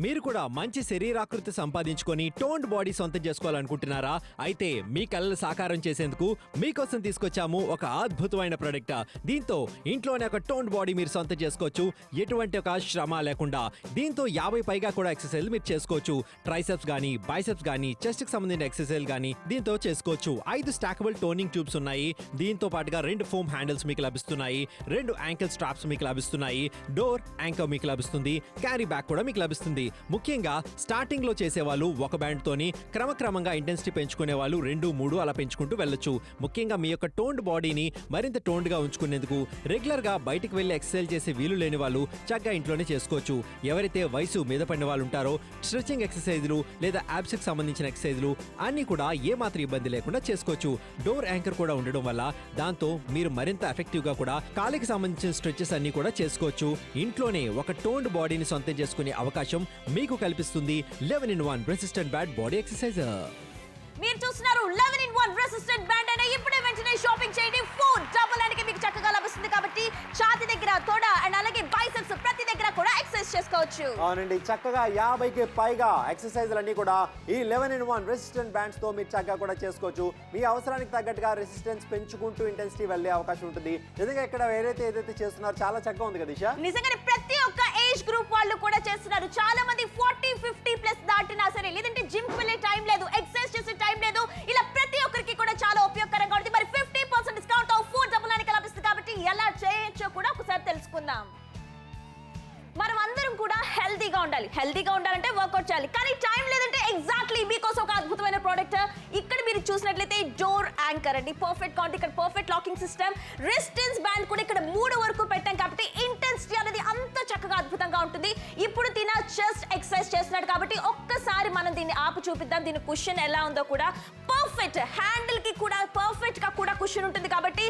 మీరు కూడా మంచి శరీరాకృతి సంపాదించుకొని టోన్డ్ బాడీ సొంతం చేసుకోవాలనుకుంటున్నారా? అయితే మీ కలలు సాకారం చేసేందుకు మీకోసం తీసుకొచ్చాము ఒక అద్భుతమైన ప్రొడక్ట్. దీంతో ఇంట్లోనే ఒక టోన్డ్ బాడీ మీరు సొంతం చేసుకోవచ్చు, ఎటువంటి ఒక శ్రమ లేకుండా. దీంతో 50 పైగా కూడా ఎక్సర్సైజ్ మీరు చేసుకోవచ్చు. ట్రైసెప్స్ గానీ, బైసెప్స్ గానీ, చెస్ట్ కి సంబంధించిన ఎక్సర్సైజ్ గానీ దీంతో చేసుకోవచ్చు. 5 స్టాకబుల్ టోనింగ్ ట్యూబ్స్ ఉన్నాయి. దీంతో పాటుగా 2 ఫోమ్ హ్యాండిల్స్ మీకు లభిస్తున్నాయి, 2 యాంకిల్ స్ట్రాప్స్ మీకు లభిస్తున్నాయి, డోర్ యాంకర్ మీకు లభిస్తుంది, క్యారీ బ్యాగ్ కూడా మీకు లభిస్తుంది. ముఖ్యంగా స్టార్టింగ్ లో చేసేవాళ్ళు ఒక బ్యాండ్ తోని క్రమక్రమంగా ఇంటెన్సిటీ పెంచుకునే వాళ్ళు 2, 3 అలా పెంచుకుంటూ వెళ్ళొచ్చు. ముఖ్యంగా మీ యొక్క టోన్డ్ బాడీని మరింత టోన్డ్ గా ఉంచుకునేందుకు రెగ్యులర్ గా బయటకు వెళ్లి ఎక్సర్సైజ్ చేసే వీలు లేని వాళ్ళు చక్కగా ఇంట్లోనే చేసుకోవచ్చు. ఎవరైతే వయసు మీద పడిన వాళ్ళు ఉంటారో స్ట్రెచింగ్ ఎక్సర్సైజ్లు లేదా యాబ్స్ కి సంబంధించిన ఎక్సర్సైజ్లు అన్ని కూడా ఏ మాత్రం ఇబ్బంది లేకుండా చేసుకోవచ్చు. డోర్ యాంకర్ కూడా ఉండడం వల్ల దాంతో మీరు మరింత ఎఫెక్టివ్ గా కూడా కాలికి సంబంధించిన స్ట్రెచెస్ అన్ని కూడా చేసుకోవచ్చు. ఇంట్లోనే ఒక టోన్డ్ బాడీని సొంతం చేసుకునే అవకాశం మీకు కల్పిస్తుంది 11-in-1 resistant band body exerciser. మీరు చూస్తున్నారు 11-in-1 రెసిస్టెంట్ బ్యాండ్ అనే ఇప్పుడే వెంటనే షాపింగ్ చేయండి. 4 డబుల్ అనేది మీకు చక్కగా లభిస్తుంది కాబట్టి ఛాతీ దగ్గర, తొడ అండ్ అలాగే బైసెప్స్ ప్రతి దగ్గర కూడా ఎక్సర్సైజ్ చేసుకోవచ్చు. అవునండి, చక్కగా 50కి పైగా ఎక్సర్సైజ్లు అన్ని కూడా ఈ 11-in-1 రెసిస్టెంట్ బ్యాండ్స్ తో మీరు చక్కగా కూడా చేసుకోవచ్చు. మీ అవసరానికి తగ్గట్టుగా రెసిస్టెన్స్ పెంచుకుంటూ ఇంటెన్సిటీ వెళ్ళే అవకాశం ఉంటుంది. నిజంగా ఇక్కడ ఏదైతే చేస్తున్నారో చాలా చక్కగా ఉంది కదా దిశ. నిజంగానే ప్రతి ఒక్క ఏజ్ గ్రూప్ వాళ్ళు కూడా చేస్తున్నారు. చాలా మంది 40-50+ దాటినా సరే, లేదంటే జిమ్ కి వెళ్ళే టైం లేదు, ఎక్సర్సైజ్ చేసే టైం లేదు, ఇలా ప్రతి ఒక్కరికి కూడా చాలా ఉపయోగకరంగా ఉంటుంది. మరి 50% డిస్కౌంట్ 4 డబుల్ అని లభిస్తుంది కాబట్టి ఎలా చేయొచ్చో కూడా ఒకసారి తెలుసుకుందాం. మనం అందరం కూడా హెల్తీగా ఉండాలంటే వర్కౌట్ చేయాలి, కానీ టైం లేదంటే ఎగ్జాక్ట్లీ మీకోసం ఒక అద్భుతమైన ప్రోడక్ట్ ఇక్కడ మీరు చూసినట్లయితే డోర్ యాంకర్ అండి. పర్ఫెక్ట్ కౌంట్, ఇక్కడ perfect locking system, resistance band కూడా ఇక్కడ 3 వరకు పెట్టాం కాబట్టి ఇంటెన్సిటీ అనేది అంత చక్కగా అద్భుతంగా ఉంటుంది. ఇప్పుడు తిన చెస్ట్ ఎక్సర్సైజ్ చేస్తున్నాడు కాబట్టి ఒక్కసారి మనం దీన్ని ఆపు చూపిద్దాం. దీని కుషన్ ఎలా ఉందో కూడా. పర్ఫెక్ట్ హ్యాండిల్ కి కూడా పర్ఫెక్ట్ గా కూడా కుషన్ ఉంటుంది కాబట్టి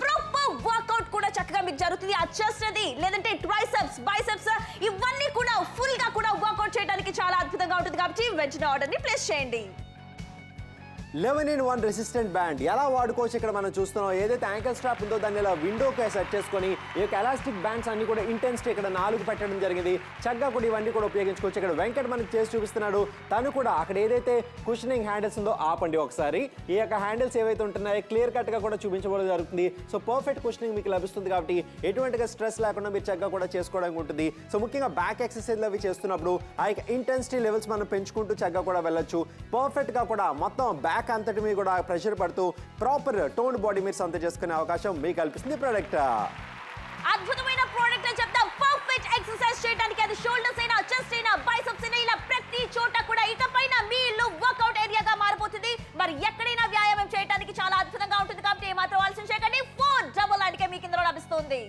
ప్రాపర్ వర్కౌట్ కూడా చక్కగా మీకు జరుగుతుంది. ఆ చెస్ట్ అది లేదంటే ట్రైసెప్స్, బైసెప్స్ ఇవన్నీ కూడా ఫుల్ గా కూడా వర్కౌట్ చేయడానికి చాలా అద్భుతంగా ఉంటుంది కాబట్టి వెంటనే ఆర్డర్ ని ప్లేస్ చేయండి. 11-in-1 రెసిస్టెంట్ బ్యాండ్ ఎలా వాడుకోవచ్చు ఇక్కడ మనం చూస్తున్నాం. ఏదైతే యాంకిల్ స్ట్రాప్ ఉందో దాన్ని ఇలా విండోకి సెట్ చేసుకొని ఈ యొక్క ఎలాస్టిక్ బ్యాండ్స్ అన్ని కూడా ఇంటెన్సిటీ ఇక్కడ 4 పెట్టడం జరిగింది. చక్కగా కూడా ఇవన్నీ కూడా ఉపయోగించుకోవచ్చు. ఇక్కడ వెంకట్ మనకి చేసి చూపిస్తున్నాడు. తను కూడా అక్కడ ఏదైతే కుషనింగ్ హ్యాండిల్స్ ఉందో ఆపండి ఒకసారి. ఈ యొక్క హ్యాండిల్స్ ఏవైతే ఉంటున్నాయో క్లియర్ కట్ గా కూడా చూపించబోవడం జరుగుతుంది. సో పర్ఫెక్ట్ కుషనింగ్ మీకు లభిస్తుంది కాబట్టి ఎటువంటిగా స్ట్రెస్ లేకుండా మీరు చక్కగా కూడా చేసుకోవడానికి ఉంటుంది. సో ముఖ్యంగా బ్యాక్ ఎక్సర్సైజ్లు అవి చేస్తున్నప్పుడు ఆ యొక్క ఇంటెన్సిటీ లెవెల్స్ మనం పెంచుకుంటూ చక్కగా కూడా వెళ్ళొచ్చు. పర్ఫెక్ట్ గా కూడా మొత్తం బ్యాక్ అంతటి మీద కూడా ప్రెషర్ పడుతూ ప్రాపర్ టోన్ బాడీ మీరు సొంతం చేసుకునే అవకాశం మీకు కల్పిస్తుంది ప్రోడక్ట్. అద్భుతమైన ప్రోడక్ట్ అని చెప్తాం. పర్ఫెక్ట్ ఎక్సర్సైజ్ చేయడానికి అది షోల్డర్స్ అయినా, చెస్ట్ అయినా, బైసెప్స్ అయినా ఇలా ప్రతి చోట కూడా ఇకపైన మీ ఇల్లు వర్కౌట్ ఏరియాగా మారిపోతుంది. మరి ఎక్కడైనా వ్యాయామం చేయడానికి చాలా అద్భుతంగా ఉంటుంది కాబట్టి ఏమాత్రం ఆలస్యం చేయకండి. 4 డబుల్ అంటే మీకు ఇందులో లభిస్తుంది.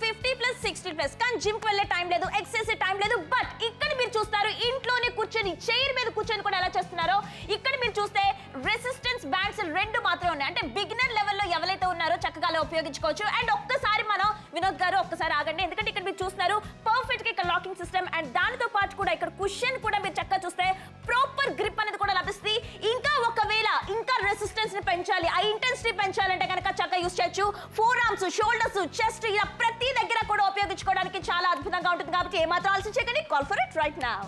50+ 60+, కానీ జిమ్ కి వెళ్ళే టైం లేదు, ఎక్సర్సైజ్ టైం లేదు. బట్ ఇక్కడ మీరు చూస్తారు ఇంట్లోనే కూర్చొని చైర్ మీద కూర్చొని కూడా ఎలా చేస్తున్నారో. ఇక్కడ మీరు చూస్తే రెసిస్టెన్స్ బ్యాండ్స్ 2 మాత్రమే ఉన్నాయి. అంటే బిగినర్ లెవెల్లో ఎవరైతే ఉన్నారో చక్కగా అలా ఉపయోగించుకోవచ్చు. అండ్ ఒక్కసారి మనం వినోద్ గారు ఒక్కసారి ఆగండి, ఎందుకంటే ఇక్కడ మీరు చూస్తున్నారు పర్ఫెక్ట్ గా ఇక్కడ లాకింగ్ సిస్టమ్ అండ్ దానితో పాటు కూడా ఇక్కడ కుషన్ కూడా మీరు చక్కగా చూస్తే ప్రాపర్ గ్రిప్ అనేది కూడా లభిస్తుంది. ఇంకా ఒకవేళ ఇంకా రెసిస్టెన్స్ ని పెంచాలి, ఆ ఇంటెన్సిటీ పెంచాలంటే కనుక చక్కగా యూస్ చేయొచ్చు. 4 ఆర్మ్స్, షోల్డర్స్, చెస్ట్ ఇలా ప్రతి దగ్గర కూడా ఉపయోగించుకోవడానికి చాలా అద్భుతంగా ఉంటుంది కాబట్టి ఏమాత్రం ఆలస్యం చేయకండి. Call for it right now.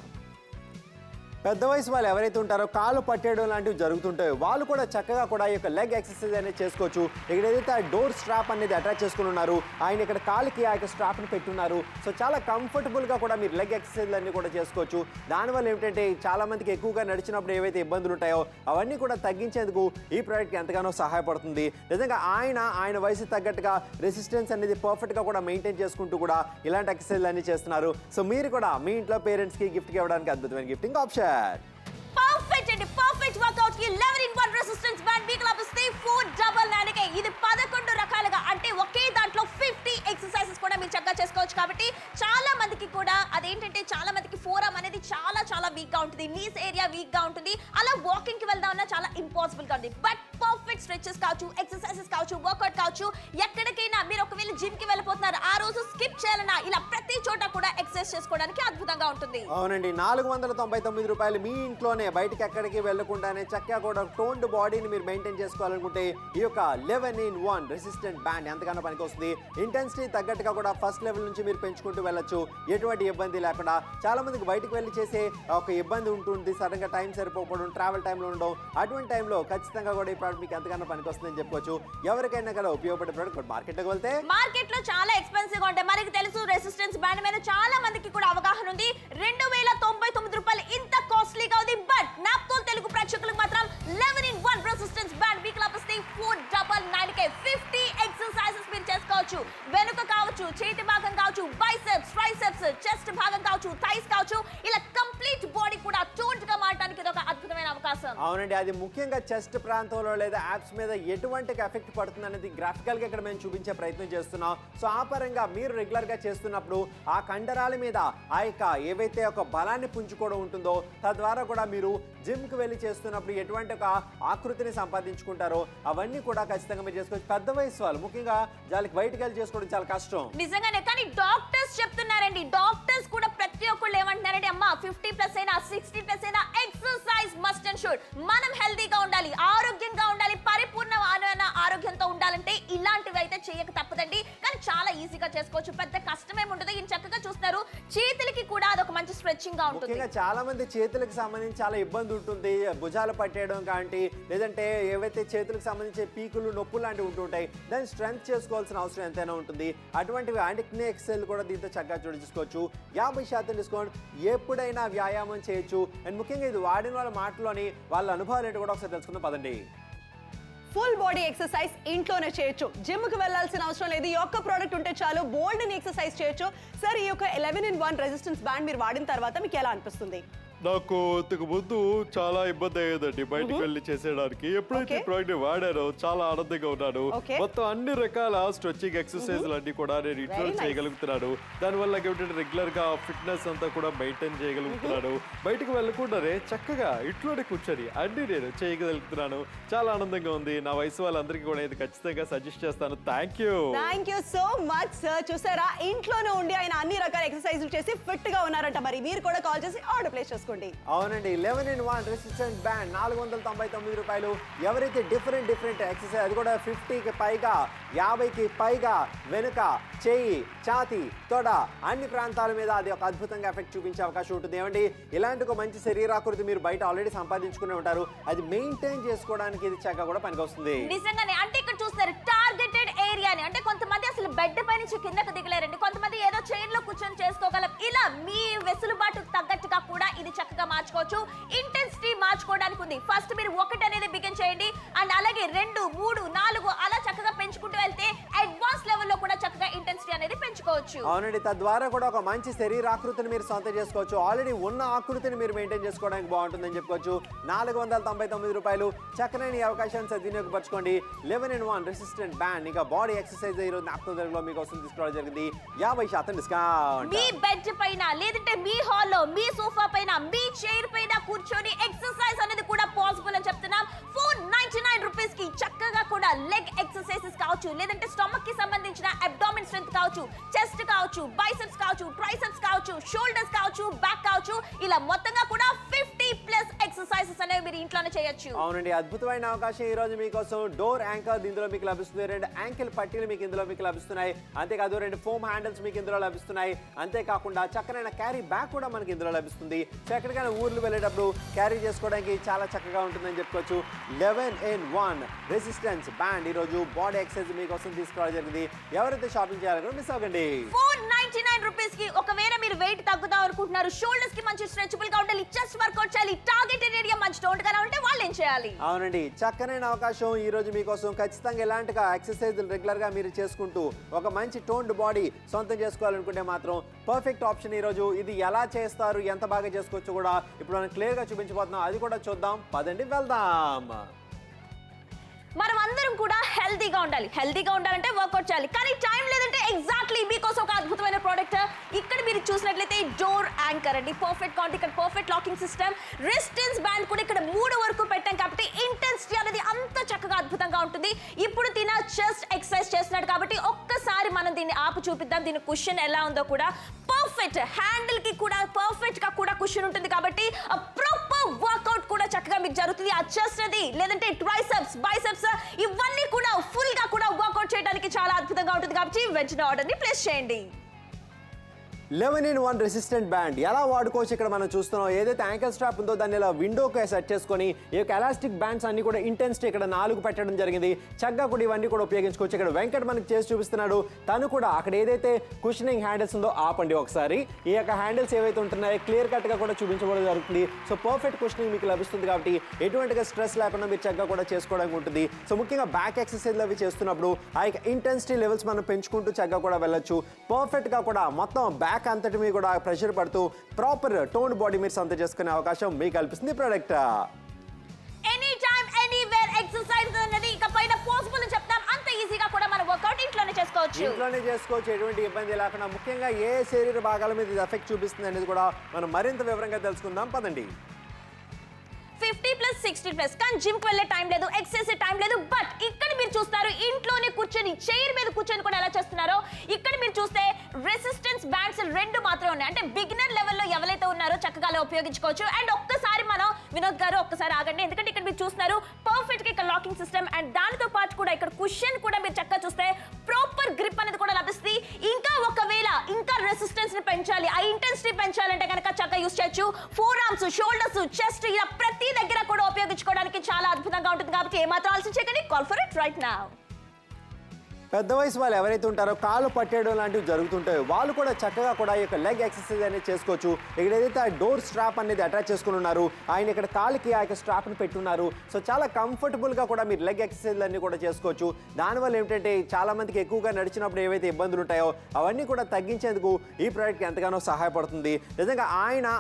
పెద్ద వయసు వాళ్ళు ఎవరైతే ఉంటారో కాళ్ళు పట్టేయడం లాంటివి జరుగుతుంటాయో వాళ్ళు కూడా చక్కగా కూడా ఈ యొక్క లెగ్ ఎక్సర్సైజ్ అనేది చేసుకోవచ్చు. ఇక్కడ ఏదైతే ఆ డోర్ స్ట్రాప్ అనేది అటాచ్ చేసుకుని ఉన్నారు, ఆయన ఇక్కడ కాలుకి ఆ యొక్క స్ట్రాప్ని పెట్టున్నారు. సో చాలా కంఫర్టబుల్గా కూడా మీరు లెగ్ ఎక్సర్సైజ్లు అన్నీ కూడా చేసుకోవచ్చు. దానివల్ల ఏమిటంటే చాలా మందికి ఎక్కువగా నడిచినప్పుడు ఏవైతే ఇబ్బందులు ఉంటాయో అవన్నీ కూడా తగ్గించేందుకు ఈ ప్రోడక్ట్ ఎంతగానో సహాయపడుతుంది. నిజంగా ఆయన వయసు తగ్గట్టుగా రెసిస్టెన్స్ అనేది పర్ఫెక్ట్గా కూడా మెయింటైన్ చేసుకుంటూ కూడా ఇలాంటి ఎక్సర్సైజ్లు అన్నీ చేస్తున్నారు. సో మీరు కూడా మీ ఇంట్లో పేరెంట్స్కి గిఫ్ట్కి ఇవ్వడానికి అద్భుతమైన గిఫ్టింగ్ ఆప్షన్. పర్ఫెక్ట్ అండి, పర్ఫెక్ట్ వర్కౌట్ కి 11-in-1 రెసిస్టెన్స్ బ్యాండ్ మీకు లభిస్తే 4 డబుల్ నానికే. ఇది 11 రకాలుగా అంటే ఒకే దాంట్లో 50 ఎక్సర్సైజెస్ కూడా మీరు చక్కగా చేసుకోవచ్చు. కాబట్టి చాలా మందికి కూడా అదేంటంటే చాలా మందికి ఫోరమ్ అనేది చాలా వీక్ గా ఉంటుంది, నీస్ ఏరియా వీక్ గా ఉంటుంది. అలా వాకింగ్ కి వెళ్దామన్నా చాలా ఇంపాసిబుల్ గా ఉంది. బట్ పర్ఫెక్ట్ డిఫరెంట్ స్ట్రెచెస్ కావచ్చు, ఎక్సర్సైజెస్ కావచ్చు, వర్కౌట్ కావచ్చు, ఎక్కడికైనా మీరు ఒకవేళ జిమ్ కి వెళ్ళిపోతున్నారు, ఆ రోజు స్కిప్ చేయాలన్నా ఇలా ప్రతి చోట కూడా ఎక్సర్సైజ్ చేసుకోవడానికి అద్భుతంగా ఉంటుంది. అవునండి, 499 రూపాయలు మీ ఇంట్లోనే బయటకి ఎక్కడికి వెళ్లకుండానే చక్కగా కూడా టోన్డ్ బాడీని మీరు మెయింటైన్ చేసుకోవాలనుకుంటే ఈ యొక్క 11-in-1 రెసిస్టెంట్ బ్యాండ్ ఎంతగానో పనికొస్తుంది. ఇంటెన్సిటీ తగ్గట్టుగా కూడా ఫస్ట్ లెవెల్ నుంచి మీరు పెంచుకుంటూ వెళ్ళొచ్చు, ఎటువంటి ఇబ్బంది లేకుండా. చాలా మందికి బయటకు వెళ్ళి చేసే ఒక ఇబ్బంది ఉంటుంది, సడన్ గా టైం సరిపోకపోవడం, ట్రావెల్ టైంలో ఉండడం. అటువంటి టైంలో ఖచ్చితంగా కూడా ఈ ప్రోడక్ట్ మీకు ఎంతగానో పనికొస్తుందని చెప్పుకోవచ్చు. ఎవరికైనా కూడా ఉపయోగపడే ప్రోడక్ట్. మార్కెట్లోకి వెళ్తే మార్కెట్ లో చాలా ఎక్స్పెన్సివ్ గా ఉంటాయి. మనకి తెలుసు రెసిస్టెన్స్ బ్యాండ్ మీద చాలా మందికి కూడా అవగాహన ఉంది. 2099 రూపాయలు ఇంత కాస్ట్లీగా ఉంది. బట్ నాప్తోల్ తెలుగు ప్రేక్షకులకు మాత్రం 11-in-1 రెసిస్టెన్స్ బ్యాండ్ మీకు లభిస్తాయి 499కే. 50 ఎక్సర్సైజెస్ మీరు చేసుకోవచ్చు. వెనుక కావచ్చు, చేతి భాగం కావచ్చు, బైసెప్స్, ట్రైసెప్స్, చెస్ట్ భాగం కావచ్చు, థైస్ కావచ్చు, ఇలా కంప్లీట్ బాడీ కూడా టోన్డ్ గా మారడానికి ఇది ఒక అద్భుతమైన అవకాశం. అవునండి, అది ముఖ్యంగా చెస్ట్ ప్రాంతంలో లేదా యాప్స్ మీద ఎటువంటి ఎఫెక్ట్ పడుతుంది అనేది గ్రాఫికల్ గా ఇక్కడ మేము చూపించే ప్రయత్నం చేస్తున్నాం. సో ఆ పరంగా మీరు రెగ్యులర్ గా చేస్తున్నప్పుడు ఆ కండరాల మీద ఆ యొక్క ఏవైతే ఒక బలాన్ని పుంజుకోవడం ఉంటుందో, తద్వారా కూడా మీరు జిమ్ కి వెళ్ళి చేస్తున్నప్పుడు ఎటువంటి ఒక ఆకృతిని సంపాదించుకుంటారో అవన్నీ కూడా ఖచ్చితంగా మీరు చేసుకోవచ్చు. పెద్ద వయసు వాళ్ళు ముఖ్యంగా వాళ్ళకి బయటకు వెళ్ళి చేసుకోవడం చాలా కష్టం నిజంగానే. కానీ డాక్టర్స్ చెప్తున్నారండి, డాక్టర్స్ కూడా ప్రతి ఒక్కళ్ళు ఏమంటున్నారంటే అమ్మా 50+ అయినా 60+ అయినా ఎక్సర్సైజ్ మస్ట్ అండ్ షుడ్. మనం హెల్తీగా ఉండాలి, ఆరోగ్యంగా ఉండాలి, పరిపూర్ణమైన ఆరోగ్యంతో ఉండాలంటే ఇలాంటివి అయితే చేయక తప్పదండి. కానీ చాలా ఈజీగా చేసుకోవచ్చు, పెద్ద కష్టమేమి ఉండదు. ఈయన చక్కగా చూస్తారు, చేతులకి కూడా అదొక మంచి స్ట్రెచింగ్ గా ఉంటుంది. ముఖ్యంగా చాలా మంది చేతులకు సంబంధించి చాలా ఇబ్బంది ఉంటుంది, భుజాలు పట్టేయడం కానీ లేదంటే ఏవైతే చేతులకు సంబంధించి పీకులు, నొప్పులు లాంటివి ఉంటుంటాయి. దాన్ని స్ట్రెంత్ చేసుకోవాల్సిన అవసరం ఎంతైనా ఉంటుంది. అటువంటివి యాంటిక్నే ఎక్సెల్ కూడా దీంతో చక్కగా చూసుకోవచ్చు. 50% డిస్కౌంట్, ఎప్పుడైనా వ్యాయామం చేయొచ్చు. అండ్ ముఖ్యంగా ఇది వాడిన వాళ్ళ మాటలోని వాళ్ళ అనుభవాలు ఏంటో కూడా ఒకసారి తెలుసుకుందాం పదండి. ఫుల్ బాడీ ఎక్సర్సైజ్ ఇంట్లోనే చేయొచ్చు, జిమ్ కి వెళ్ళాల్సిన అవసరం లేదు. ఈ ఒక్క ప్రోడక్ట్ ఉంటే చాలు, బోల్డ్ అని ఎక్సర్సైజ్ చేయొచ్చు. సార్, ఈ యొక్క 11-in-1 రెసిస్టెన్స్ బ్యాండ్ మీరు వాడిన తర్వాత మీకు ఎలా అనిపిస్తుంది? నాకు ఇంతకు ముందు చాలా ఇబ్బంది అయ్యేదండి బయటకు వెళ్ళి చేసేయడానికి. ఎప్పుడైతే ప్రోడక్ట్ వాడారో చాలా ఆనందంగా ఉన్నాను. మొత్తం అన్ని రకాల స్ట్రెచింగ్ ఎక్సర్సైజ్ అన్ని కూడా నేను ఇంట్లో చేయగలుగుతున్నాను. దానివల్ల రెగ్యులర్ గా ఫిట్నెస్ అంతా కూడా మెయింటైన్ చేయగలుగుతున్నాను. బయటకు వెళ్ళకుండానే చక్కగా ఇంట్లోనే కూర్చొని అన్ని నేను చేయగలుగుతున్నాను. చాలా ఆనందంగా ఉంది. నా వయసు వాళ్ళందరికీ కూడా ఇది ఖచ్చితంగా సజెస్ట్ చేస్తాను. Thank you so much sir. చూసారా, ఇంట్లోనే ఉండి ఆయన అన్ని రకాల ఎక్సర్సైజులు చేసి ఫిట్ గా ఉన్నారంట. మరి మీరు కూడా కాల్ చేసి ఆర్డర్ ప్లేస్ చేసుకోండి. అవునండి, 11-in-1 రెసిస్టెంట్ బ్యాండ్ 499 రూపాయలు. ఎవరైతే డిఫరెంట్ ఎక్సర్సైజ్, అది కూడా 50కి పైగా, 50కి పైగా వెనుక, చెయ్యి, ఛాతీ, తొడ అన్ని ప్రాంతాల మీద అది ఒక అద్భుతంగా ఎఫెక్ట్ చూపించే అవకాశం ఉంటుంది. ఏమండి, ఇలాంటి ఒక మంచి శరీరాకృతి మీరు బయట ఆల్రెడీ సంపాదించుకుని ఉంటారు, అది మెయింటైన్ చేసుకోవడానికి ఇది చక్కగా కూడా పనికొస్తుంది. నిజంగానే. అంటే ఇక్కడ చూస్తారు టార్గెటెడ్ ఏరియాని, అంటే కొంతమంది అసలు బెడ్ పై నుంచి కిందకు దిగలేరండి, కొంతమంది ఏదో చైర్ లో కూర్చొని చేసుకోగలం. ఇలా మీ వెసులుబాటు తగ్గట్టుగా కూడా ఇది చక్కగా మార్చుకోవచ్చు. ఇంటెన్సిటీ మార్చుకోవడానికి ఉంది. ఫస్ట్ మీరు 1 అనేది బిగిన్ చేయండి, అండ్ అలాగే 2, 3, 4 అలా చక్కగా పెంచుకుంటూ వెళ్తే అడ్వాన్స్ లెవెల్లో కూడా చక్కగా ఇంటెన్సిటీ అనేది పెంచుకోవచ్చు. అవునండి, తద్వారా కూడా ఒక మంచి శరీరాకృతిని మీరు సొంతం చేసుకోవచ్చు. ఆల్రెడీ ఉన్న ఆకృతిని మీరు మెయింటైన్ చేసుకోవడానికి బాగుంటుందని చెప్పుకోవచ్చు. 499 రూపాయలు. చక్కనైన ఈ అవకాశాన్ని సద్వినియోగపరచుకోండి. 11-in-1 రెసిస్టెంట్ బ్యాండ్ ఇంకా బాడీ ఎక్సర్సైజ్ ఈరోజు నాప్తోల్ తెలుగులో మీకోసం తీసుకోవడం జరిగింది. 50% డిస్కౌంట్. మీ బెడ్ పైన, లేదంటే మీ హాల్లో, మీ సోఫా పైన, మీ చైర్ పైన కూర్చొని ఎక్సర్సైజ్ అనేది కూడా పాసిబుల్ అని చెప్తున్నాం. 499 రూపీస్ కి చక్కగా కూడా లెగ్ ఎక్సర్సైజెస్ కావచ్చు, లేదంటే స్టమక్ కి సంబంధించిన అబ్డామిన్ స్ట్రెంత్ కావచ్చు, చెస్ట్ కావచ్చు, బైసెప్స్ కావచ్చు, ట్రైసెప్స్ కావచ్చు, షోల్డర్స్ కావచ్చు, బ్యాక్ కావచ్చు, ఇలా మొత్తంగా కూడా 50+ ఎక్సర్సైజెస్ అనేవి మీరు ఇంట్లోనే చేయొచ్చు. అవునండి, అద్భుతమైన అవకాశం ఈ రోజు మీకోసం. డోర్ యాంకర్ ఇందులో మీకు లభిస్తుంది, 2 యాంకిల్ పట్టీలు మీకు ఇందులో మీకు లభిస్తున్నాయి. అంతేకాదు 2 ఫోమ్ హ్యాండిల్స్ మీకు ఇందులో లభిస్తున్నాయి. అంతేకాకుండా చక్కనైన క్యారీ బ్యాగ్ కూడా మనకి ఇందులో లభిస్తుంది. సో ఎక్కడికైనా ఊర్లు వెళ్ళేటప్పుడు క్యారీ చేసుకోవడానికి చాలా చక్కగా ఉంటుందని చెప్పుకోవచ్చు. 11-in-1 రెసిస్టెన్స్ బ్యాండ్ ఈ రోజు బాడీ ఎక్సర్సైజ్ మీకోసం తీసుకోవడం జరిగింది. ఎవరైతే షాపింగ్ చేయాలనుకో మిస్ అవ్వకండి. 499 రూపీస్ కి ఒకవేళ మీరు వెయిట్ తగ్గుదాం అనుకుంటున్నారు, షోల్డర్స్ కి మంచి స్ట్రెచబుల్ గా ఉండాలి, చెస్ట్ వర్కౌట్ చేయాలి, టార్గెటెడ్ ఏరియా మంచి టోన్ గా ఉంటే వాళ్ళు ఏం చేయాలి? అవునండి, చక్కనైన అవకాశం ఈ రోజు మీకోసం. ఖచ్చితంగా ఇలాంటి ఎక్సర్సైజ్ రెగ్యులర్ గా మీరు చేసుకుంటూ ఒక మంచి టోన్డ్ బాడీ సొంతం చేసుకోవాలనుకుంటే మాత్రం పర్ఫెక్ట్ ఆప్షన్ ఈ రోజు. ఇది ఎలా చేస్తారు, ఎంత బాగా చేసుకోవచ్చు కూడా ఇప్పుడు మనం క్లియర్ గా చూపించబోతున్నాం. అది కూడా చూద్దాం, పదండి వెళ్దాం. మనం అందరం కూడా హెల్తీగా ఉండాలంటే వర్కౌట్ చేయాలి, కానీ టైం లేదంటే ఎగ్జాక్ట్లీ మీకోసం ఒక అద్భుతమైన ప్రోడక్ట్ ఇక్కడ మీరు చూసినట్లయితే డోర్ యాంకర్ అండి. పర్ఫెక్ట్ కౌంట్, ఇక్కడ perfect locking system, resistance band కూడా ఇక్కడ 3 వరకు పెట్టాం కాబట్టి ఇంటెన్సిటీ అనేది అంత చక్కగా అద్భుతంగా ఉంటుంది. ఇప్పుడు తిన చెస్ట్ ఎక్సర్సైజ్ చేస్తున్నాడు కాబట్టి ఒక్కసారి మనం దీన్ని ఆపు చూపిద్దాం. దీని కుషన్ ఎలా ఉందో కూడా పర్ఫెక్ట్, హ్యాండిల్ కి కూడా పర్ఫెక్ట్ గా కూడా కుషన్ ఉంటుంది కాబట్టి ప్రాపర్ వర్కౌట్ కూడా చక్కగా మీకు జరుగుతుంది. ఆ చెస్ట్ అది లేదంటే ట్రైసెప్స్, బైసెప్స్ ఇవన్నీ కూడా ఫుల్ గా కూడా వర్కౌట్ చేయడానికి చాలా అద్భుతంగా ఉంటుంది కాబట్టి వెంటనే ఆర్డర్ ని ప్లేస్ చేయండి. 11-in-1 రెసిస్టెంట్ బ్యాండ్ ఎలా వాడుకోవచ్చు ఇక్కడ మనం చూస్తున్నాం. ఏదైతే యాంకిల్ స్ట్రాప్ ఉందో దాన్ని ఇలా విండోకి సెట్ చేసుకొని ఈ యొక్క ఎలాస్టిక్ బ్యాండ్స్ అన్ని కూడా ఇంటెన్సిటీ ఇక్కడ 4 పెట్టడం జరిగింది. చక్కగా కూడా ఇవన్నీ కూడా ఉపయోగించుకోవచ్చు. ఇక్కడ వెంకట్ మనకి చేసి చూపిస్తున్నాడు. తను కూడా అక్కడ ఏదైతే కుషనింగ్ హ్యాండిల్స్ ఉందో ఆపండి ఒకసారి. ఈ యొక్క హ్యాండిల్స్ ఏవైతే ఉంటున్నాయో క్లియర్ కట్ గా కూడా చూపించబడడం జరుగుతుంది. సో పర్ఫెక్ట్ కుషనింగ్ మీకు లభిస్తుంది కాబట్టి ఎటువంటిగా స్ట్రెస్ లేకుండా మీరు చక్కగా కూడా చేసుకోవడానికి ఉంటుంది. సో ముఖ్యంగా బ్యాక్ ఎక్సర్సైజ్లు అవి చేస్తున్నప్పుడు ఆ యొక్క ఇంటెన్సిటీ లెవెల్స్ మనం పెంచుకుంటూ చక్కగా కూడా వెళ్ళొచ్చు. పర్ఫెక్ట్ గా కూడా మొత్తం బ్యాక్ అంతటి మీద కూడా ప్రెషర్ పడుతూ ప్రాపర్ టోన్ బాడీ మీరు సొంత చేసుకునే అవకాశం మీకు కల్పిస్తుంది product. Any time anywhere exercise అనేది ఇకపైన పాసిబుల్ అని చెప్తాం. అంత ఈజీగా కూడా మనం వర్కౌట్ ఇంట్లోనే చేసుకోవచ్చు. ఎటువంటి ఇబ్బంది లేకుండా. ముఖ్యంగా ఏ శరీర భాగాల మీద ఇది ఎఫెక్ట్ చూపిస్తుంది అనేది కూడా మనం మరింత వివరంగా తెలుసుకుందాం పదండి. 50+, 60+, కానీ జిమ్ కి వెళ్ళే టైం లేదు, ఎక్సర్సైజ్ టైం లేదు. బట్ ఇక్కడ మీరు చూస్తారు ఇంట్లోనే కూర్చొని చైర్ మీద కూర్చొని కూడా ఎలా చేస్తున్నారో. ఇక్కడ మీరు చూస్తే రెసిస్టెన్స్ బ్యాండ్స్ 2 మాత్రమే ఉన్నాయి. అంటే బిగినర్ లెవెల్లో ఎవరైతే ఉన్నారో చక్కగా అలా ఉపయోగించుకోవచ్చు. అండ్ ఒక్కసారి మనం వినోద్ గారు ఒక్కసారి ఆగండి, ఎందుకంటే ఇక్కడ మీరు చూస్తున్నారు పర్ఫెక్ట్ గా ఇక్కడ లాకింగ్ సిస్టమ్ అండ్ దానితో పాటు కూడా ఇక్కడ కుషన్ కూడా మీరు చక్కగా చూస్తే ప్రాపర్ గ్రిప్ అనేది కూడా లభిస్తుంది. ఇంకా ఒకవేళ ఇంకా రెసిస్టెన్స్ ని పెంచాలి, ఆ ఇంటెన్సిటీ పెంచాలంటే కనుక చక్కగా యూస్ చేయొచ్చు. ఫోర్ ఆర్మ్స్, షోల్డర్స్, చెస్ట్ ఇలా ప్రతి దగ్గర కూడా ఉపయోగించుకోవడానికి చాలా అద్భుతంగా ఉంటుంది కాబట్టి ఏమాత్రం ఆలోచన చేయకండి. Call for it right now. పెద్ద వయసు వాళ్ళు ఎవరైతే ఉంటారో కాళ్ళు పట్టేయడం లాంటివి జరుగుతుంటాయో వాళ్ళు కూడా చక్కగా కూడా ఈ యొక్క లెగ్ ఎక్సర్సైజ్ అనేది చేసుకోవచ్చు. ఇక్కడ ఏదైతే ఆ డోర్ స్ట్రాప్ అనేది అటాచ్ చేసుకుని ఉన్నారు, ఆయన ఇక్కడ కాలుకి ఆ యొక్క స్ట్రాప్ని పెట్టున్నారు. సో చాలా కంఫర్టబుల్గా కూడా మీరు లెగ్ ఎక్సర్సైజ్లు అన్నీ కూడా చేసుకోవచ్చు. దానివల్ల ఏమిటంటే చాలా మందికి ఎక్కువగా నడిచినప్పుడు ఏవైతే ఇబ్బందులు ఉంటాయో అవన్నీ కూడా తగ్గించేందుకు ఈ ప్రోడక్ట్ ఎంతగానో సహాయపడుతుంది. నిజంగా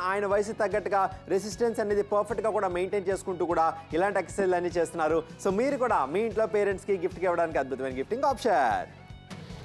ఆయన వయసు తగ్గట్టుగా రెసిస్టెన్స్ అనేది పర్ఫెక్ట్గా కూడా మెయింటైన్ చేసుకుంటూ కూడా ఇలాంటి ఎక్సర్సైజ్లు అన్నీ చేస్తున్నారు. సో మీరు కూడా మీ ఇంట్లో పేరెంట్స్కి గిఫ్ట్కి ఇవ్వడానికి అద్భుతమైన గిఫ్టింగ్ ఆప్షన్.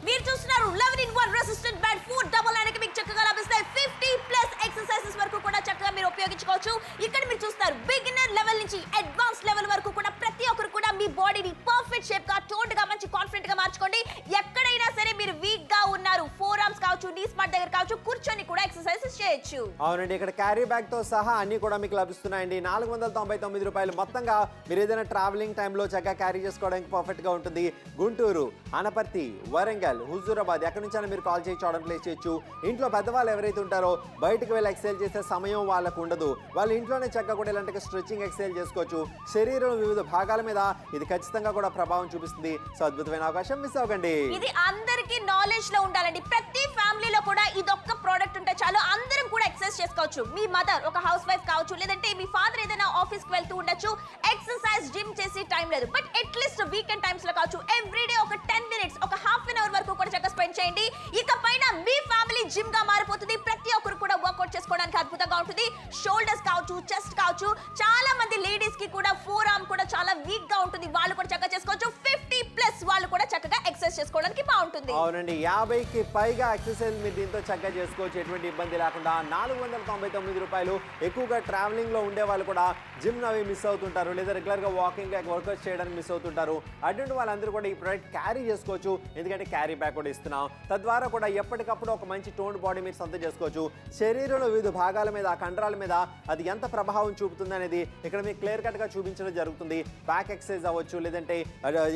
మీరు చూస్తున్నారు 11-in-1 రెసిస్టెంట్ బ్యాండ్ 499 కి మీకు చక్కగా లభిస్తాయి. 50+ ఎక్సర్సైజెస్ వరకు కూడా చక్కగా మీరు ఉపయోగించుకోవచ్చు. ఇక్కడ మీరు చూస్తారు బిగినర్ లెవెల్ నుంచి అడ్వాన్స్ లెవెల్ వరకు కూడా ప్రతి ఒక్కరు కూడా మీ బాడీని పర్ఫెక్ట్ షేప్ గా, టోన్డ్ గా, మంచి కాన్ఫిడెంట్ గా మార్చుకోండి. ఎక్కడైనా సరే మీరు వీక్ గా ఉన్నారు, ఫోర్ ఆర్మ్స్ కావచ్చు, నీ స్మార్ట్ దగ్గర కావచ్చు, కూర్చొని కూడా ఎక్సర్సైజెస్ చేయొచ్చు. అవునండి, ఇక్కడ క్యారీ బ్యాగ్ తో సహా అన్ని కూడా మీకు లభిస్తున్నాయండి. 499 రూపాయలు. మొత్తంగా మీరు ఏదైనా ట్రావెలింగ్ టైంలో చక్కగా క్యారీ చేసుకోవడానికి పర్ఫెక్ట్ గా ఉంటుంది. గుంటూరు, అనపర్తి, వరంగల్, హుజూరాబాద్ ఎక్కడి నుంచైనా మీరు కాల్ చేసి ఆర్డర్ ప్లేస్ చేయొచ్చు. ఇంట్లో పెద్దవాళ్ళు ఎవరైతే ఉంటారో బయటకు వెళ్ళి ఎక్సర్సైజ్ చేసే సమయం వాళ్ళకు ఉండదు, వాళ్ళు ఇంట్లోనే చక్కగా కూడా ఇలాంటి స్ట్రెచింగ్ ఎక్సర్సైజ్ చేసుకోవచ్చు. శరీరం వివిధ భాగాల మీద ఇది ఖచ్చితంగా కూడా ప్రభావం చూపిస్తుంది. సో అద్భుతమైన అవకాశం మిస్ అవ్వకండి. ఇది అందరికీ నాలెడ్జ్ లో ఉండాలండి. ప్రతి ఫ్యామిలీలో కూడా ఇదొక్క ప్రోడక్ట్ ఉంటే చాలు, అందరం కూడా ఎక్సర్సైజ్ చేసుకోవచ్చు. మీ మదర్ ఒక హౌస్ వైఫ్ కావచ్చు, లేదంటే మీ ఫాదర్ ఏదైనా ఆఫీస్ కి వెళ్తూ ఉండొచ్చు, ఎక్సర్సైజ్ జిమ్ చేసి టైం లేదు, బట్ అట్లీస్ట్ వీకెండ్ టైమ్స్ లో కావచ్చు ఎవ్రీడే ఒక 10 minutes, ఒక హాఫ్ అన్ అవర్ వరకు కూడా చక్కగా స్పెండ్ చేయండి. ఇకపైన మీ ఫ్యామిలీ జిమ్ గా మారిపోతుంది. ప్రతి ఒక్కరు కూడా వర్కౌట్ చేసుకోవడానికి అద్భుతంగా ఉంటుంది. షోల్డర్స్ కావచ్చు, చెస్ట్ కావచ్చు, చాలా మంది లేడీస్ కి కూడా ఫోర్ ఆర్మ్ కూడా చాలా వీక్ గా ఉంటుంది, వాళ్ళు కూడా చక్కగా చేసుకోవచ్చు. 50+ వాళ్ళు కూడా చక్కగా ఎక్సర్సైజ్ చేసుకోవడానికి బాగుంటుంది. అవునండి, 50కి పైగా ఎక్సర్సైజ్ మీరు దీంతో చక్కగా చేసుకోవచ్చు ఎటువంటి ఇబ్బంది లేకుండా. 499 రూపాయలు. ఎక్కువగా ట్రావెలింగ్ లో ఉండే వాళ్ళు కూడా జిమ్ అవి మిస్ అవుతుంటారు, లేదా రెగ్యులర్ గా వాకింగ్ వర్కౌట్ చేయడానికి మిస్ అవుతుంటారు. అటువంటి వాళ్ళందరూ కూడా ఈ ప్రోడక్ట్ క్యారీ చేసుకోవచ్చు, ఎందుకంటే క్యారీ బ్యాగ్ కూడా ఇస్తున్నాం. తద్వారా కూడా ఎప్పటికప్పుడు ఒక మంచి టోన్ బాడీ మీరు సొంతం చేసుకోవచ్చు. శరీరంలో వివిధ భాగాల మీద, కండరాల మీద అది ఎంత ప్రభావం చూపుతుంది అనేది ఇక్కడ మీకు క్లియర్ కట్ గా చూపించడం జరుగుతుంది. బ్యాక్ ఎక్సర్సైజ్ అవ్వచ్చు, లేదంటే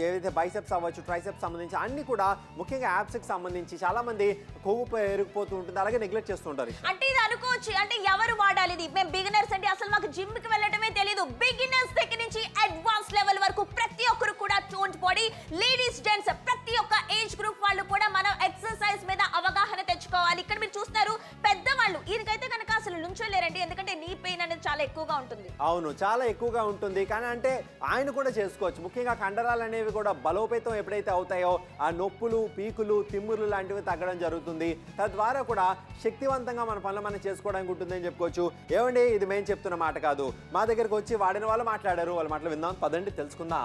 ఏదైతే బైసెప్స్ అవ్వచ్చు, ట్రైసెప్స్ సంబంధించి అన్ని కూడా, ముఖ్యంగా యాప్స్ కి సంబంధించి చాలా మంది కొవ్వు ఎరుకుపోతూ ఉంటుంది, అలాగే నెగ్లెక్ట్ చేస్తుంటారు. అంటే ఇది అనుకోవచ్చు, అంటే ఎవరు వాడాలి ఇది? మేము బిగినర్స్ అంటే అసలు మాకు జిమ్ కి వెళ్ళడమే తెలియదు. బిగినర్స్ దగ్గర నుంచి అడ్వాన్స్ లెవెల్ వరకు ప్రతి ఒక్కరు కూడా టోన్ బాడీ, లేడీస్, జెంట్స్, ప్రతి ఒక్క ఏజ్ గ్రూప్ వాళ్ళు కూడా మనం ఎక్సర్సైజ్ మీద అవగాహన తెచ్చుకోవాలి. ఇక్కడ మీరు చూస్తున్నారు పెద్దవాళ్ళు, ఈయనకైతే కనుక అసలు నుంచోలేరండి, ఎందుకంటే నీ పెయిన్ అనేది చాలా ఎక్కువగా ఉంటుంది. అవును, చాలా ఎక్కువగా ఉంటుంది, కానీ అంటే ఆయన కూడా చేసుకోవచ్చు. ముఖ్యంగా కండరాలు అనేవి కూడా బలోపేతం ఎప్పుడైతే అవుతాయో ఆ నొప్పులు, పీకులు, తిమ్ముర్లు లాంటివి తగ్గడం జరుగుతుంది. తద్వారా కూడా శక్తివంతంగా మన పనులు మనం చేసుకోవడానికి ఉంటుందని చెప్పుకోవచ్చు. ఏమండి, ఇది మేము చెప్తున్న మాట కాదు, మా దగ్గరకు వచ్చి వాడిన వాళ్ళు మాట్లాడారు, వాళ్ళ మాటలు విందాం పదండి, తెలుసుకుందాం.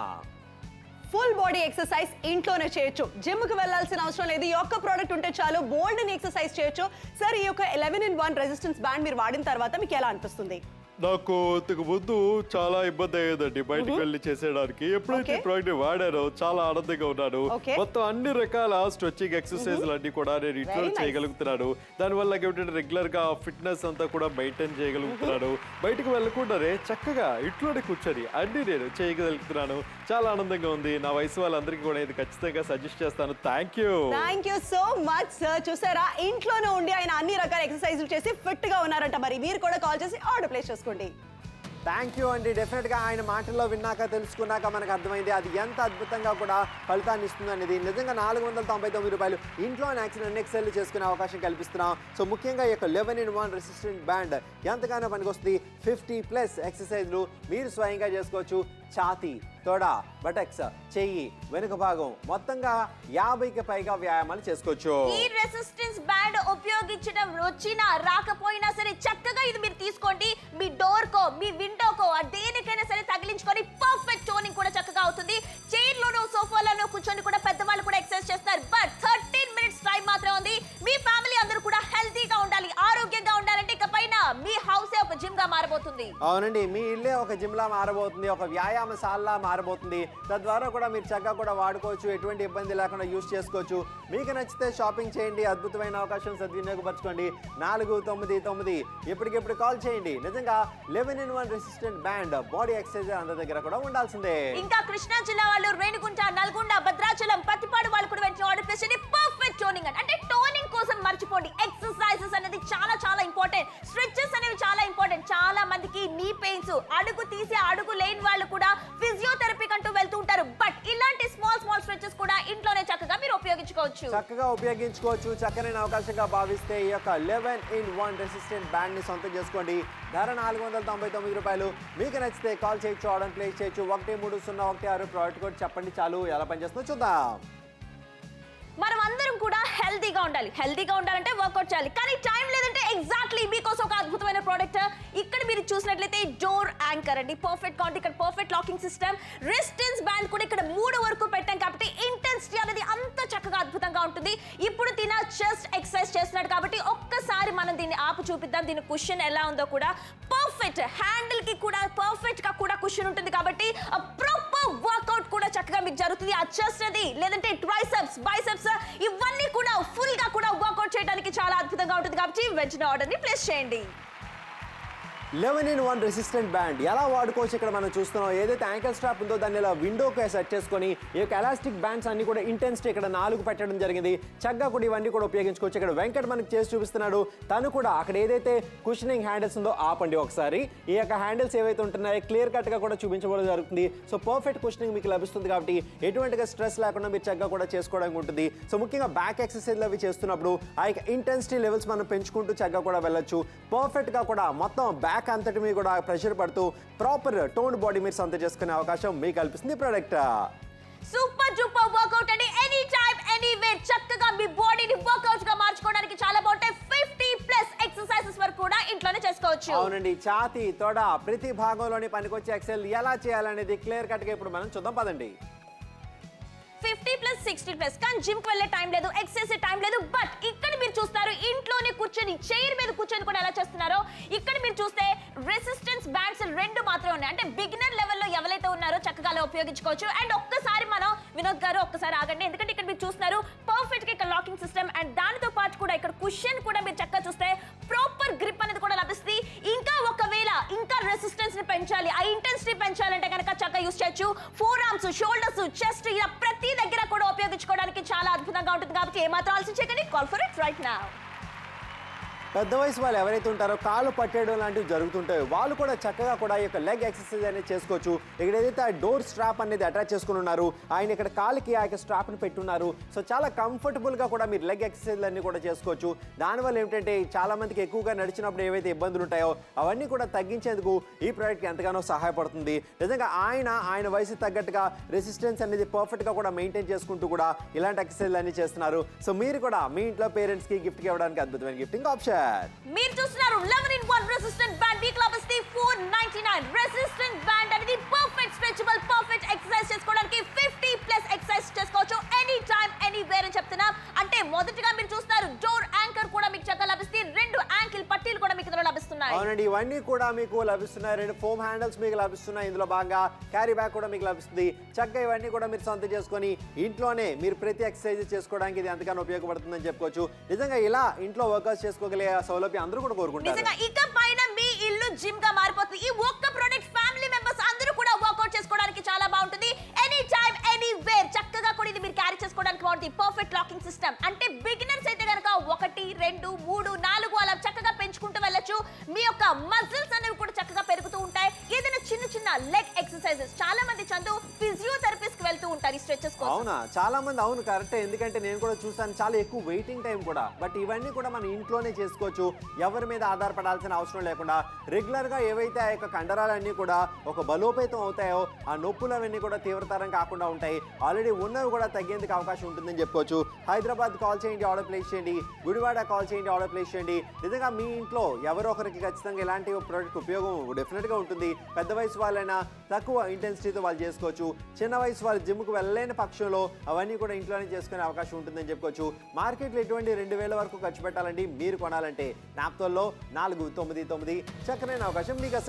ఫుల్ బాడీ ఎక్సర్సైజ్ ఇంట్లోనే చేయొచ్చు. జిమ్ కి వెళ్ళాల్సిన అవసరం లేదు. ఈ ఒక్క ప్రోడక్ట్ ఉంటే చాలు బోల్డ్ ని ఎక్సర్సైజ్ చేయొచ్చు. సార్ ఈ యొక్క 11-in-1 రెసిస్టెన్స్ బ్యాండ్ మీరు వాడిన తర్వాత మీకు ఎలా అనిపిస్తుంది? నాకు ఇంతకు ముందు చాలా ఇబ్బంది అయ్యేదండి బయటకు వెళ్ళి చేసేయడానికి. ఎప్పుడైతే ప్రోడక్ట్ వాడారో చాలా ఆనందంగా ఉన్నాను. మొత్తం అన్ని రకాల స్ట్రెచింగ్ ఎక్సర్సైజ్ అన్ని కూడా నేను ఇంట్లో చేయగలుగుతున్నాను. దానివల్ల ఏమిటంటే రెగ్యులర్ గా ఫిట్నెస్ అంతా కూడా మెయింటైన్ చేయగలుగుతున్నాను. బయటకు వెళ్ళకుండానే చక్కగా ఇంట్లోనే కూర్చొని అన్ని నేను చేయగలుగుతున్నాను. చాలా ఆనందంగా ఉంది. నా వయసు వాళ్ళందరికీ కూడా ఇది ఖచ్చితంగా సజెస్ట్ చేస్తాను. Thank you so much sir. చూసారా, ఇంట్లోనే ఉండి ఆయన అన్ని రకాల ఎక్సర్సైజులు చేసి ఫిట్ గా ఉన్నారంట. మరి మీరు కూడా కాల్ చేసి ఆర్డర్ ప్లేస్ చేసుకోండి. థ్యాంక్ యూ అండి. డెఫినెట్గా ఆయన మాటల్లో విన్నాక తెలుసుకున్నాక మనకు అర్థమైంది అది ఎంత అద్భుతంగా కూడా ఫలితాన్ని ఇస్తుంది అనేది. నిజంగా 499 రూపాయలు ఇంట్లో ఎక్సెల్ చేసుకునే అవకాశం కల్పిస్తున్నాం. సో ముఖ్యంగా ఈ యొక్క 11-in-1 రెసిస్టెంట్ బ్యాండ్ ఎంతగానో పనికొస్తుంది. 50+ ఎక్సర్సైజ్లు మీరు స్వయంగా చేసుకోవచ్చు. ఛాతీ, తొడ, బటక్స్, చెయ్యి, వెనుక భాగం మొత్తంగా 50కి పైగా వ్యాయామాలు చేసుకోవచ్చు. ఈ రెసిస్టెన్స్ బ్యాండ్ ఉపయోగించడం వచ్చినా రాకపోయినా సరే చక్కగా ఇది మీరు తీసుకోండి. మీ డోర్ కో, మీ విండోకో, దేనికైనా సరే తగిలించుకొని పర్ఫెక్ట్ టోనింగ్ కూడా చక్కగా అవుతుంది. చైర్ లోనో సోఫాలోనో కూర్చొని కూడా పెద్దవాళ్ళు కూడా ఎక్సర్సైజ్ చేస్తారు. బట్ 13 మినిట్స్ టైం మాత్రం ఉంది. మీ ఫ్యామిలీ అందరూ కూడా హెల్తీగా ఉండాలి, ఆరోగ్యంగా ఉండాలంటే ఇక పైన మీ హౌసే ఒక జిమ్ గా మారబోతుంది. అవునండి, మీ ఇల్లే ఒక జిమ్ లా మారబోతుంది, ఒక వ్యాయామశాలలా మారబోతుంది. తద్వారా కూడా మీరు చక్కగా కూడా వాడుకోవచ్చు, ఎటువంటి ఇబ్బంది లేకుండా యూజ్ చేసుకోవచ్చు. మీకు నచ్చితే షాపింగ్ చేయండి. అద్భుతమైన అవకాశం సద్వినియోగపరచుకోండి. 499 ఎప్పటికెప్పుడు కాల్ చేయండి. నిజంగా 11-in-1 resistant band body exercise అందరి దగ్గర కూడా ఉండాల్సిందే. ఇంకా కృష్ణా జిల్లా వాళ్ళు రేణిగుంట, నల్గొండ, భద్రాచలం, పత్తిపాడు వాళ్ళు కూడా వెంటనే ఆర్డర్ ప్లేస్ చేయండి. పర్ఫెక్ట్ టోనింగ్ అంటే టోనింగ్ కోసం మర్చిపోండి. ఎక్సర్సైజెస్ అనేది చాలా చాలా ఇంపార్టెంట్. స్ట్రెచెస్ అనేవి చాలా ఇంపార్టెంట్. చాలా మందికి నీ పెయిన్స్, అడుగు తీసే అడుగు లేని వాళ్ళు కూడా ఫిజియోథెరపీ కంటూ వెళ్తూ ఉంటారు. బట్ ఇలాంటి స్మాల్ స్ట్రెచెస్ కూడా ఇంట్లోనే చక్కగా మీరు ఉపయోగించుకోవచ్చు. చక్కనైన అవకాశంగా భావిస్తే ఈ యొక్క 11-in-1 రెసిస్టెంట్ బ్యాండ్ ని సొంతం చేసుకోండి. ధర 499 రూపాయలు. మీకు నచ్చితే కాల్ చేయొచ్చు, ఆర్డర్ ప్లేస్ చేయొచ్చు. 133016 ప్రోడక్ట్ కోడ్ చెప్పండి చాలు. ఎలా పనిచేస్తుందో చూద్దాం. మనం అందరం కూడా హెల్తీగా ఉండాలి. హెల్తీగా ఉండాలంటే వర్కౌట్ చేయాలి. కానీ టైం లేదంటే ఎగ్జాక్ట్లీ మీకోసం ఒక అద్భుతమైన ప్రోడక్ట్ ఇక్కడ మీరు చూసినట్లయితే డోర్ యాంకర్ అండి. పర్ఫెక్ట్ కౌంట్, ఇక్కడ perfect locking system, resistance band కూడా ఇక్కడ 3 వరకు పెట్టాం కాబట్టి ఇంటెన్సిటీ అనేది అంత చక్కగా అద్భుతంగా ఉంటుంది. ఇప్పుడు తిన చెస్ట్ ఎక్సర్సైజ్ చేస్తున్నాడు కాబట్టి ఒక్కసారి మనం దీన్ని ఆపు చూపిద్దాం. దీని కుషన్ ఎలా ఉందో కూడా పర్ఫెక్ట్, హ్యాండిల్ కి కూడా పర్ఫెక్ట్ గా కూడా కుషన్ ఉంటుంది కాబట్టి ప్రాపర్ వర్కౌట్ కూడా చక్కగా మీకు జరుగుతుంది. ఆ చెస్ట్ అది లేదంటే ట్రైసెప్స్, బైసెప్స్ ఇవన్నీ కూడా ఫుల్ గా కూడా వర్కౌట్ చేయడానికి చాలా అద్భుతంగా ఉంటుంది కాబట్టి వెంటనే ఆర్డర్ ని ప్లేస్ చేయండి. 11-in-1 రెసిస్టెంట్ బ్యాండ్ ఎలా వాడుకోవచ్చు ఇక్కడ మనం చూస్తున్నాం. ఏదైతే యాంకల్ స్ట్రాప్ ఉందో దాన్ని ఇలా విండోకి సెట్ చేసుకొని ఈ యొక్క ఎలాస్టిక్ బ్యాండ్స్ అన్ని కూడా ఇంటెన్సిటీ ఇక్కడ 4 పెట్టడం జరిగింది. చక్కగా కూడా ఇవన్నీ కూడా ఉపయోగించుకోవచ్చు. ఇక్కడ వెంకట్ మనకి చేసి చూపిస్తున్నాడు. తను కూడా అక్కడ ఏదైతే కుషనింగ్ హ్యాండిల్స్ ఉందో ఆపండి ఒకసారి. ఈ యొక్క హ్యాండిల్స్ ఏవైతే ఉంటున్నాయో క్లియర్ కట్ గా కూడా చూపించబడడం జరుగుతుంది. సో పర్ఫెక్ట్ కుషనింగ్ మీకు లభిస్తుంది కాబట్టి ఎటువంటిగా స్ట్రెస్ లేకుండా మీరు చక్కగా కూడా చేసుకోవడానికి ఉంటుంది. సో ముఖ్యంగా బ్యాక్ ఎక్సర్సైజ్ అవి చేస్తున్నప్పుడు ఆ యొక్క ఇంటెన్సిటీ లెవెల్స్ మనం పెంచుకుంటూ చక్కగా కూడా వెళ్ళొచ్చు. పర్ఫెక్ట్ గా కూడా మొత్తం బ్యాక్ అంతటి మీద కూడా ప్రెషర్ పడుతూ ప్రాపర్ టోన్ బాడీ మీరు సొంతం చేసుకునే అవకాశం మీకు కల్పిస్తుంది ప్రోడక్ట్. సూపర్ డూపర్ వర్కౌట్ అండి. ఎనీ టైం ఎనీవేర్ చక్కగా మీ బాడీని వర్కౌట్ గా మార్చుకోవడానికి చాలా బాగుంటాయి. 50+ ఎక్సర్సైజెస్ వరకు కూడా ఇంట్లోనే చేసుకోవచ్చు. అవునండి, ఛాతీ, తొడ ప్రతి భాగంలోని పనికొచ్చే ఎక్సర్సైజ్ ఎలా చేయాలనేది క్లియర్ కట్ గా ఇప్పుడు మనం చూద్దాం పదండి. 50+ 60+, కానీ జిమ్ కి వెళ్ళే టైం లేదు, ఎక్సర్సైజ్ టైం లేదు. బట్ ఇక్కడ మీరు చూస్తారు ఇంట్లోనే కూర్చొని చైర్ మీద కూర్చొని కూడా ఎలా చేస్తున్నారో. ఇక్కడ మీరు చూస్తే రెసిస్టెన్స్ బ్యాండ్స్ 2 మాత్రమే ఉన్నాయి. అంటే బిగినర్ లెవెల్లో ఎవరైతే ఉన్నారో చక్కగా అలా ఉపయోగించుకోవచ్చు. అండ్ ఒక్కసారి మనం వినోద్ గారు ఒక్కసారి ఆగండి, ఎందుకంటే ఇక్కడ మీరు చూస్తున్నారు పర్ఫెక్ట్ గా ఇక్కడ లాకింగ్ సిస్టమ్ అండ్ దానితో పాటు కూడా ఇక్కడ కుషన్ కూడా మీరు చక్కగా చూస్తే ప్రాపర్ గ్రిప్ అనేది కూడా లభిస్తుంది. ఇంకా ఒకవేళ ఇంకా రెసిస్టెన్స్ ని పెంచాలి, ఆ ఇంటెన్సిటీ పెంచాలంటే కనుక చక్కగా యూస్ చేయొచ్చు. ఫోర్ ఆర్మ్స్, షోల్డర్స్, చెస్ట్ ఇలా ప్రతి దగ్గర కూడా ఉపయోగించుకోవడానికి చాలా అద్భుతంగా ఉంటుంది కాబట్టి ఏమాత్రం ఆలోచన చేయకండి. Call for it right now. పెద్ద వయసు వాళ్ళు ఎవరైతే ఉంటారో కాళ్ళు పట్టేయడం లాంటివి జరుగుతుంటాయో వాళ్ళు కూడా చక్కగా కూడా ఈ యొక్క లెగ్ ఎక్సర్సైజ్ అనేది చేసుకోవచ్చు. ఇక్కడ ఏదైతే ఆ డోర్ స్ట్రాప్ అనేది అటాచ్ చేసుకుని ఉన్నారు, ఆయన ఇక్కడ కాళ్ళకి ఆ యొక్క స్ట్రాప్ని పెట్టున్నారు. సో చాలా కంఫర్టబుల్గా కూడా మీరు లెగ్ ఎక్సర్సైజ్లు అన్నీ కూడా చేసుకోవచ్చు. దానివల్ల ఏమిటంటే చాలా మందికి ఎక్కువగా నడిచినప్పుడు ఏవైతే ఇబ్బందులు ఉంటాయో అవన్నీ కూడా తగ్గించేందుకు ఈ ప్రోడక్ట్కి ఎంతగానో సహాయపడుతుంది. నిజంగా ఆయన వయసు తగ్గట్టుగా రెసిస్టెన్స్ అనేది పర్ఫెక్ట్గా కూడా మెయింటైన్ చేసుకుంటూ కూడా ఇలాంటి ఎక్సర్సైజ్లు అన్నీ చేస్తున్నారు. సో మీరు కూడా మీ ఇంట్లో పేరెంట్స్కి గిఫ్ట్కి ఇవ్వడానికి అద్భుతమైన గిఫ్టింగ్ ఆప్షన్. మీరు చూస్తున్నారు 11-in-1 రెసిస్టెంట్ బ్యాండ్. వీక్ లభిస్తుంది 499. రెసిస్టెంట్ బ్యాండ్ అనేది పర్ఫెక్ట్ స్ట్రెచబుల్, పర్ఫెక్ట్ ఎక్సర్సైజ్ చేసుకోవడానికి 50+ లభిస్తున్నాయి. అవునండి, ఇవన్నీ కూడా మీకు లభిస్తున్నాయి. 2 ఫోమ్ హ్యాండిల్స్ మీకు లభిస్తున్నాయి. ఇందులో భాగంగా క్యారీ బ్యాగ్ కూడా మీకు లభిస్తుంది. చక్కగా ఇవన్నీ కూడా మీరు సొంతం చేసుకొని ఇంట్లోనే మీరు ప్రతి ఎక్సర్సైజ్ చేసుకోవడానికి ఇది ఎంతగానో ఉపయోగపడుతుందని చెప్పుకోవచ్చు. నిజంగా ఇలా ఇంట్లో వర్కౌట్స్ చేసుకోగలిగే సౌలభ్యం అందరూ కూడా కోరుకుంటారు. నిజంగా ఇక పైన మీ ఇల్లు జిమ్ గా మారిపోతుంది. ఈ ఒక్క ప్రొడక్ట్ ఫ్యామిలీ మెంబర్స్ అందరూ కూడా వర్కౌట్ చేసుకోవడానికి చాలా బాగుంటుంది. ఎనీ టైం ఎనీవేర్ చక్కగా కూడా ఇది మీరు క్యారీ చేసుకోవడానికి బాగుంటుంది. పర్ఫెక్ట్ లాకింగ్ సిస్టమ్ అంటే బిగినర్స్ అయితే గనక 1 2 3 4 అలా చక్కగా పెంచుకుంటూ వెళ్ళొచ్చు. మీ యొక్క మజిల్స్ అనేవి కూడా చక్కగా పెరుగుతూ ఉంటాయి. ఏదైనా చిన్న చిన్న లెగ్ ఎక్సర్సైజెస్ చాలా మంది చందు ఫిజియోథెరపిస్ట్ కి వెళ్తూ ఉంటారు ఈ స్ట్రెచెస్ కోసం. అవునా, చాలా మంది అవును కరెక్టే. ఎందుకంటే నేను కూడా చూసాను, చాలా ఎక్కువ వెయిటింగ్ టైం కూడా. బట్ ఇవన్నీ కూడా మనం ఇంట్లోనే చేసుకోవచ్చు. ఎవరి మీద ఆధారపడాల్సిన అవసరం లేకుండా రెగ్యులర్ గా ఏవైతే ఆ యొక్క కండరాలన్నీ కూడా ఒక బలోపేతం అవుతాయో ఆ నొప్పులు అవన్నీ కూడా తీవ్రతరం కాకుండా ఉంటాయి. ఆల్రెడీ ఉన్నవి కూడా తగ్గేందుకు అవకాశం ఉంటుందని చెప్పుకోవచ్చు. హైదరాబాద్ కాల్ చేయండి, ఆర్డర్ ప్లేస్ చేయండి. గుడివాడ కాల్ చేయండి, ఆర్డర్ ప్లేస్ చేయండి. నిజంగా మీ ఇంట్లో ఎవరో ఒకరికి ఖచ్చితంగా ఇలాంటి ప్రోడక్ట్ ఉపయోగం డెఫినెట్ గా ఉంటుంది. పెద్ద వయసు వాళ్ళైనా తక్కువ ఇంటెన్సిటీతో వాళ్ళు చేసుకోవచ్చు. చిన్న వయసు వాళ్ళు జిమ్కు వెళ్ళలేని పక్షంలో అవన్నీ కూడా ఇంట్లోనే చేసుకునే అవకాశం ఉంటుందని చెప్పుకోవచ్చు. మార్కెట్లో ఎటువంటి 2000 వరకు ఖర్చు పెట్టాలండి మీరు కొనాలంటే. నాప్తోల్లో 499 చక్కనైన అవకాశం మీకు.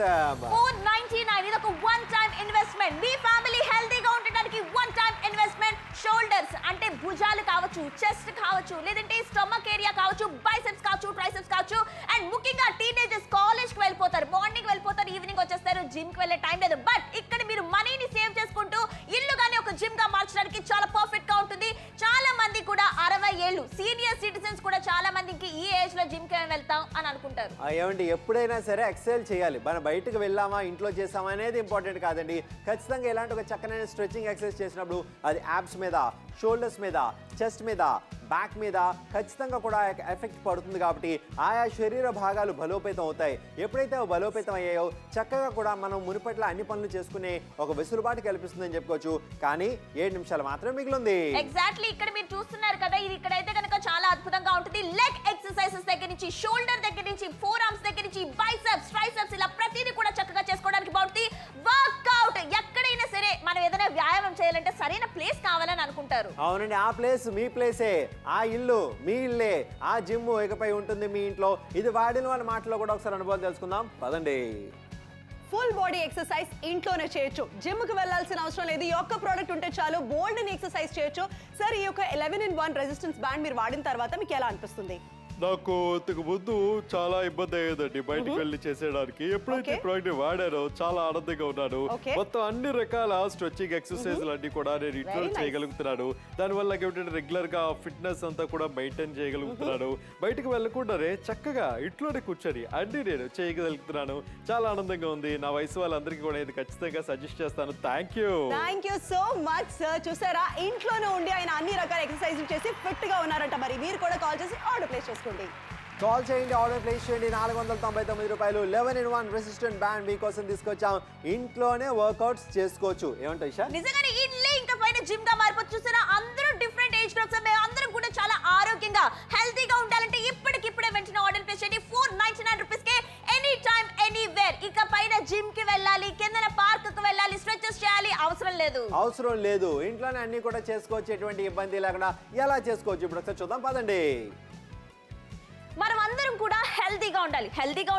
499 ఇది ఒక వన్ టైం ఇన్వెస్ట్మెంట్. మీ ఫ్యామిలీ హెల్తీగా ఉండడానికి వన్ టైం ఇన్వెస్ట్మెంట్. షోల్డర్స్ అంటే భుజాలు కావచ్చు, చెస్ట్ కావచ్చు, లేదంటే స్టమక్ ఏరియా కావచ్చు, బైసెప్స్ కావచ్చు, ట్రైసెప్స్ కావచ్చు. అండ్ ముఖ్యంగా టీనేజర్స్ కాలేజ్ కి వెళ్ళిపోతారు, మార్నింగ్ వెళ్ళిపోతారు, ఈవినింగ్ వచ్చేస్తారు, జిమ్ కి వెళ్ళే టైం లేదు. బట్ ఇక్కడ మీరు మనీని సేవ్ చేసుకుంటూ ఇల్లు గానీ ఒక జిమ్ గా మార్చడానికి చాలా పర్ఫెక్ట్ గా ఉంటుంది. చాలా మంది కూడా 60 ఏళ్ళు సీనియర్ సిటిజన్స్ కూడా చాలా మందికి ఈ ఏజ్ లో జిమ్ కి వెళ్తాం అని అనుకుంటారు. ఏమండి, ఎప్పుడైనా సరే ఎక్సర్సైజ్ చేయాలి. మనం బయటకు వెళ్ళామా ఇంట్లో చేసామా అనేది ఇంపార్టెంట్ కాదండి. ఖచ్చితంగా ఇలాంటి ఒక చక్కనైన స్ట్రెచింగ్ ఎక్సర్సైజ్ చేసినప్పుడు అది యాబ్స్ మీద, షోల్డర్స్ మీద, చెస్ట్ మీద, బ్యాక్ మీద ఖచ్చితంగా కూడా ఎఫెక్ట్ పడుతుంది. కాబట్టి ఆయా శరీర భాగాలు బలోపేతం అవుతాయి. ఎప్పుడైతే బలోపేతం అయ్యాయో చక్కగా కూడా మనం మునుపట్ల అన్ని పనులు చేసుకునే ఒక వెసులుబాటు కల్పిస్తుందని చెప్పుకోవచ్చు. కానీ 7 నిమిషాలు మాత్రమే మిగిలింది. ఎగ్జాక్ట్లీ ఇక్కడ మీరు చూస్తున్నారు కదా, ఇది ఇక్కడైతే కనుక చాలా అద్భుతంగా ఉంటుంది. లెగ్ ఎక్సర్సైజెస్ దగ్గర నుంచి, షోల్డర్ దగ్గర నుంచి, ఫోర్ ఆర్మ్స్ దగ్గర నుంచి, బైసెప్స్, ట్రైసెప్స్ ఇలా ప్రతిదీ కూడా చక్కగా చేసుకోవడానికి బాగుంటుంది. వర్కౌట్ ఎక్కడైనా సరే మనం ఏదైనా వ్యాయామం చేయాలంటే సరైన ప్లేస్ కావాలని అనుకుంటారు. అవునండి, ఆ ప్లేస్ మీ ప్లేసే, ఆ ఇల్లు మీ ఇల్లే, ఆ జిమ్ ఇకపై ఉంటుంది మీ ఇంట్లో. ఇది వాడిన వాళ్ళ మాటలో కూడా ఒకసారి అనుభవం తెలుసుకుందాం పదండి. ఫుల్ బాడీ ఎక్సర్సైజ్ ఇంట్లోనే చేయొచ్చు. జిమ్ కి వెళ్ళాల్సిన అవసరం లేదు. ఈ ఒక్క ప్రోడక్ట్ ఉంటే చాలు బోల్డ్ ని ఎక్సర్సైజ్ చేయొచ్చు. సార్, ఈ యొక్క 11-in-1 రెసిస్టెన్స్ బ్యాండ్ మీరు వాడిన తర్వాత మీకు ఎలా అనిపిస్తుంది? నాకు ఇంతకు ముందు చాలా ఇబ్బంది అయ్యేదండి బయటికి వెళ్ళి చేసేయడానికి. ఎప్పుడైతే ప్రోడక్ట్ వాడారో చాలా ఆనందంగా ఉన్నాను. మొత్తం అన్ని రకాల స్ట్రెచింగ్ ఎక్సర్సైజ్లు అన్ని కూడా నేను ఇంట్లో చేయగలుగుతున్నాను. దానివల్ల ఏంటంటే రెగ్యులర్ గా ఫిట్నెస్ అంతా కూడా మెయింటైన్ చేయగలుగుతున్నాను. బయటకు వెళ్ళకుండానే చక్కగా ఇంట్లోనే కూర్చొని అన్ని నేను చేయగలుగుతున్నాను. చాలా ఆనందంగా ఉంది. నా వయసు వాళ్ళందరికీ కూడా ఇది ఖచ్చితంగా సజెస్ట్ చేస్తాను. Thank you so much sir. చూసారా, ఇంట్లోనే ఉండి ఆయన అన్ని రకాల ఎక్సర్సైజ్ చేసి ఫిట్ గా ఉన్నారంట. మరి మీరు కూడా కాల్ చేసి ఆర్డర్ ప్లేస్ చేసుకోండి. కాల్ చేయండి, ఆర్డర్ ప్లేస్ చేయండి. 499 రూపాయలు 11-in-1 రెసిస్టెంట్ బ్యాండ్ మీకోసం తీసుకొచ్చాం. ఇంట్లోనే వర్కౌట్స్ చేసుకోవచ్చు. ఏమంటారు ఇషా? నిజంగానే ఇల్లే ఇంకా పైన జిమ్ గా మారిపోవచ్చు. చూసారా, అందరూ డిఫరెంట్ ఏజ్ గ్రూప్స్, మేము అందరం కూడా చాలా ఆరోగ్యంగా హెల్తీగా ఉండాలంటే ఇప్పటికిప్పుడే వెంటనే ఆర్డర్ ప్లేస్ చేయండి. 499 రూపీస్ కే ఎనీ టైం ఎనీవేర్. ఇక పైన జిమ్ కి వెళ్ళాలి, కిందన పార్క్ కి వెళ్ళాలి, స్ట్రెచెస్ చేయాలి అవసరం లేదు. ఇంట్లోనే అన్ని కూడా చేసుకోవచ్చు, ఎటువంటి ఇబ్బంది లేకుండా. ఎలా చేసుకోవచ్చు ఇప్పుడు ఒకసారి చూద్దాం పదండి. మనం అందరం కూడా హెల్తీగా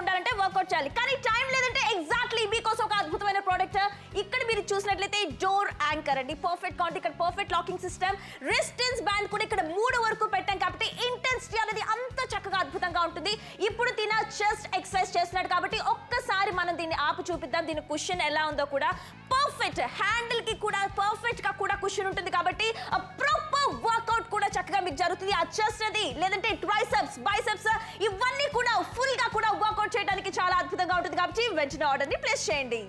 ఉండాలంటే వర్కౌట్ చేయాలి. కానీ టైం లేదంటే ఎగ్జాక్ట్లీ మీకోసం ఒక అద్భుతమైన ప్రోడక్ట్ ఇక్కడ మీరు చూసినట్లయితే డోర్ యాంకర్ అండి. పర్ఫెక్ట్ కౌంట్, ఇక్కడ perfect locking system, resistance band కూడా ఇక్కడ 3 వరకు పెట్టాం కాబట్టి ఇంటెన్సిటీ అనేది అంత చక్కగా అద్భుతంగా ఉంటుంది. ఇప్పుడు తిన చెస్ట్ ఎక్సర్సైజ్ చేస్తున్నాడు కాబట్టి ఒక్కసారి మనం దీన్ని ఆపు చూపిద్దాం. దీని కుషన్ ఎలా ఉందో కూడా. పర్ఫెక్ట్ హ్యాండిల్ కి కూడా పర్ఫెక్ట్ గా కూడా కుషన్ ఉంటుంది కాబట్టి ప్రాపర్ వర్కౌట్ కూడా చక్కగా మీకు జరుగుతుంది. ఆ చెస్ట్ అది లేదంటే ట్రైసెప్స్, బైసెప్స్ ఇవన్నీ కూడా ఫుల్ గా కూడా వర్కౌట్ చేయడానికి చాలా అద్భుతంగా ఉంటుంది కాబట్టి వెంటనే ఆర్డర్ ని ప్లేస్ చేయండి.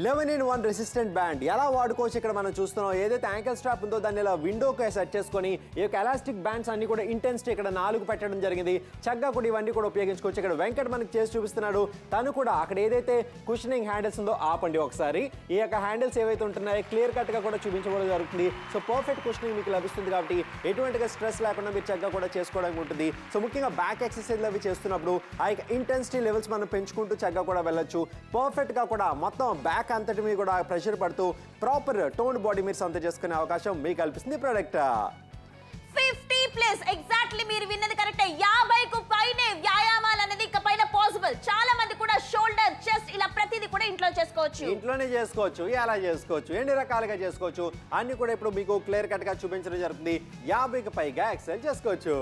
11-in-1 రెసిస్టెంట్ బ్యాండ్ ఎలా వాడుకోవచ్చు ఇక్కడ మనం చూస్తున్నాం. ఏదైతే యాంకిల్ స్ట్రాప్ ఉందో దాన్ని ఇలా విండోకి సెట్ చేసుకొని ఈ యొక్క ఎలాస్టిక్ బ్యాండ్స్ అన్ని కూడా ఇంటెన్సిటీ ఇక్కడ 4 పెట్టడం జరిగింది. చక్కగా కూడా ఇవన్నీ కూడా ఉపయోగించుకోవచ్చు. ఇక్కడ వెంకట్ మనకి చేసి చూపిస్తున్నాడు. తను కూడా అక్కడ ఏదైతే కుషనింగ్ హ్యాండిల్స్ ఉందో ఆపండి ఒకసారి. ఈ యొక్క హ్యాండిల్స్ ఏవైతే ఉంటున్నాయో క్లియర్ కట్ గా కూడా చూపించడం జరుగుతుంది. సో పర్ఫెక్ట్ కుషనింగ్ మీకు లభిస్తుంది కాబట్టి ఎటువంటిగా స్ట్రెస్ లేకుండా మీరు చక్కగా కూడా చేసుకోవడానికి ఉంటుంది. సో ముఖ్యంగా బ్యాక్ ఎక్సర్సైజ్లు అవి చేస్తున్నప్పుడు ఆ యొక్క ఇంటెన్సిటీ లెవెల్స్ మనం పెంచుకుంటూ చక్కగా కూడా వెళ్ళొచ్చు. పర్ఫెక్ట్ గా కూడా మొత్తం బ్యాక్ అంతటి మీద కూడా ప్రెషర్ పడుతూ ప్రాపర్ టోన్ బాడీ మీరు సొంతం చేసుకునే అవకాశం మీకు కల్పిస్తుంది ప్రోడక్ట్. 50+ ఎగ్జాక్ట్లీ మీరు విన్నది కరెక్ట్. 50కు పైనే వ్యాయామాలు అనేది ఇక పైన పాసిబుల్. చేసుకోవచ్చు. ఇంట్లోనే చేసుకోవచ్చు, ఎలా చేసుకోవచ్చు, ఎన్ని రకాలుగా చేసుకోవచ్చు అన్ని కూడా ఇప్పుడు మీకు క్లియర్ కట్ గా చూపించడం జరుగుతుంది. 50కి పైగా ఎక్సర్సైజ్ చేసుకోవచ్చు.